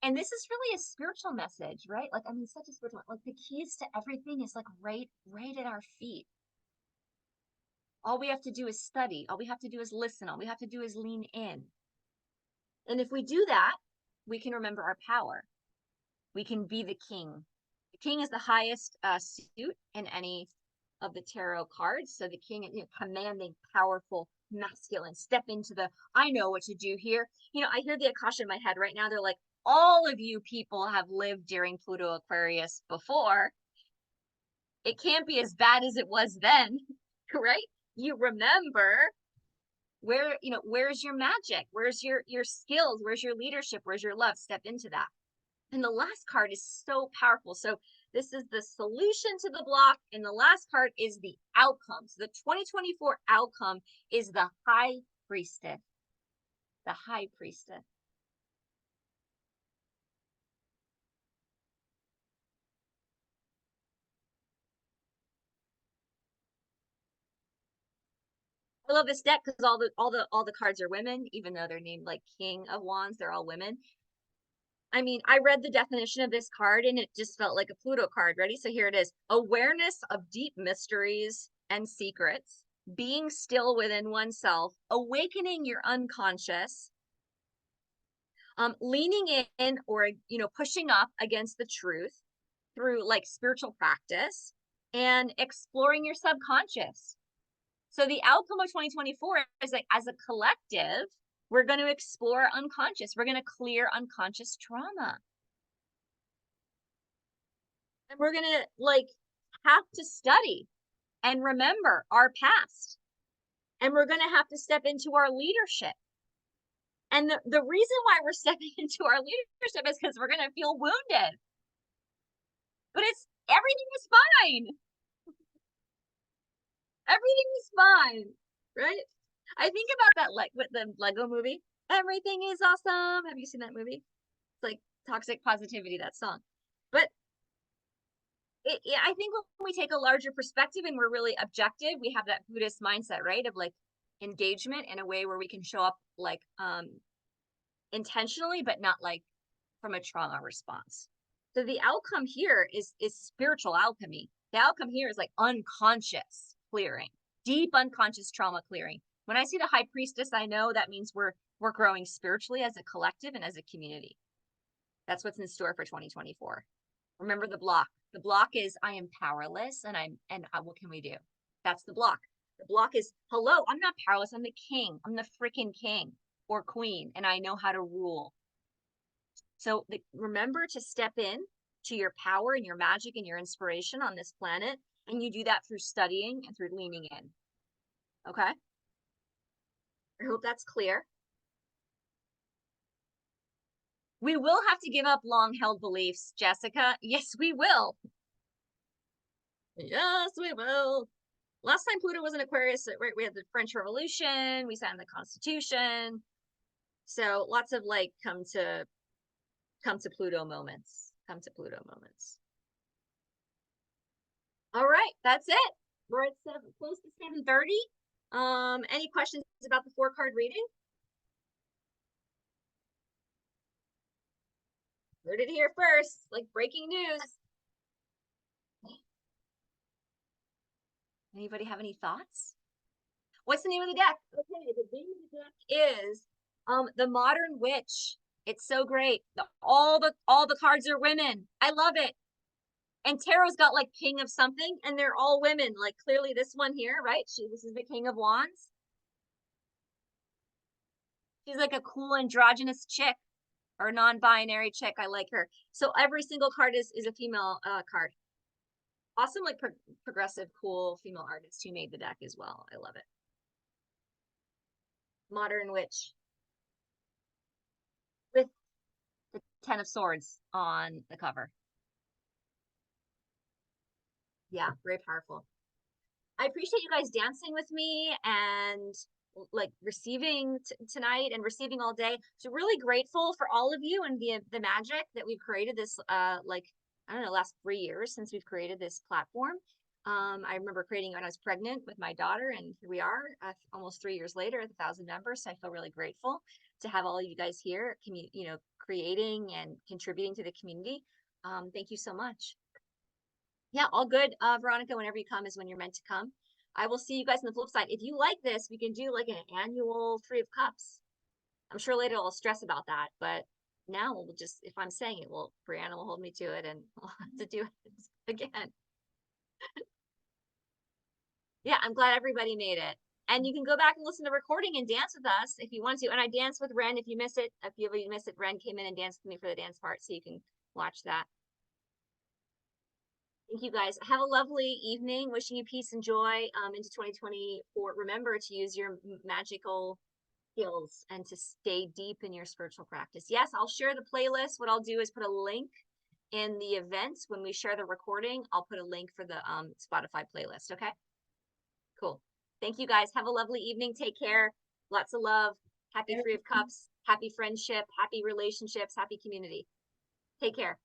Speaker 1: And this is really a spiritual message, right? Like, I mean, such a spiritual, like the keys to everything is like right at our feet. All we have to do is study. All we have to do is listen. All we have to do is lean in. And if we do that, we can remember our power. We can be the king. The king is the highest suit in any of the tarot cards. So the king, you know, commanding, powerful, masculine, step into the, I know what to do here. You know, I hear the Akasha in my head right now. They're like, all of you people have lived during Pluto Aquarius before. It can't be as bad as it was then, right? You remember where, you know, where's your magic? Where's your skills? Where's your leadership? Where's your love? Step into that. And the last card is so powerful. So this is the solution to the block. And the last card is the outcome. So the 2024 outcome is the High Priestess. The High Priestess. I love this deck because all the cards are women, even though they're named like King of Wands, they're all women. I mean, I read the definition of this card and it just felt like a Pluto card. Ready? So here it is. Awareness of deep mysteries and secrets, being still within oneself, awakening your unconscious, leaning in or, you know, pushing up against the truth through like spiritual practice and exploring your subconscious. So the outcome of 2024 is like, as a collective, we're going to explore unconscious. We're going to clear unconscious trauma. And we're going to like have to study and remember our past. And we're going to have to step into our leadership. And the reason why we're stepping into our leadership is because we're going to feel wounded. But everything is fine. Everything is fine, right? I think about that like with the Lego movie. Everything is awesome. Have you seen that movie? It's like toxic positivity, that song. But I think when we take a larger perspective and we're really objective, we have that Buddhist mindset, right? Of like engagement in a way where we can show up like intentionally, but not like from a trauma response. So the outcome here is spiritual alchemy. The outcome here is like unconscious clearing, deep unconscious trauma clearing. When I see the High Priestess, I know that means we're growing spiritually as a collective and as a community. That's what's in store for 2024. Remember the block. The block is I am powerless and what can we do? That's the block. The block is, hello, I'm not powerless. I'm the king. I'm the freaking king or queen, and I know how to rule. So remember to step in to your power and your magic and your inspiration on this planet. And you do that through studying and through leaning in. Okay? I hope that's clear. We will have to give up long-held beliefs, Jessica. Yes, we will. Yes, we will. Last time Pluto was in Aquarius, right, we had the French Revolution, we signed the Constitution. So lots of like come to Pluto moments. Come to Pluto moments. All right, that's it. We're at close to 7:30. Any questions about the 4-card reading? Heard it here first, like breaking news. Anybody have any thoughts? What's the name of the deck? Okay, the name of the deck is the Modern Witch. It's so great. All the cards are women. I love it. And tarot's got like king of something, and they're all women. Like clearly this one here, right? This is the King of Wands. She's like a cool androgynous chick or non-binary chick. I like her. So every single card is a female card. Awesome, like progressive, cool female artist who made the deck as well. I love it. Modern Witch with the 10 of Swords on the cover. Yeah, very powerful. I appreciate you guys dancing with me and like receiving tonight and receiving all day. So really grateful for all of you and the magic that we've created this like, I don't know, last 3 years since we've created this platform. I remember creating it when I was pregnant with my daughter, and here we are almost 3 years later at 1,000 members. So I feel really grateful to have all of you guys here, you know, creating and contributing to the community. Thank you so much. Yeah, all good. Veronica, whenever you come is when you're meant to come. I will see you guys on the flip side. If you like this, we can do like an annual 3 of Cups. I'm sure later I'll stress about that, but now we'll just, if I'm saying it, well, Brianna will hold me to it and we'll have to do it again. Yeah, I'm glad everybody made it. And you can go back and listen to the recording and dance with us if you want to. And I danced with Ren if you miss it. If you miss it, Ren came in and danced with me for the dance part, so you can watch that. Thank you guys. Have a lovely evening. Wishing you peace and joy into 2024. Remember to use your magical skills and to stay deep in your spiritual practice. Yes, I'll share the playlist. What I'll do is put a link in the events when we share the recording. I'll put a link for the Spotify playlist. Okay. Cool. Thank you guys. Have a lovely evening. Take care. Lots of love. Happy Three of Cups. Happy friendship. Happy relationships. Happy community. Take care.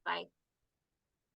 Speaker 1: Bye.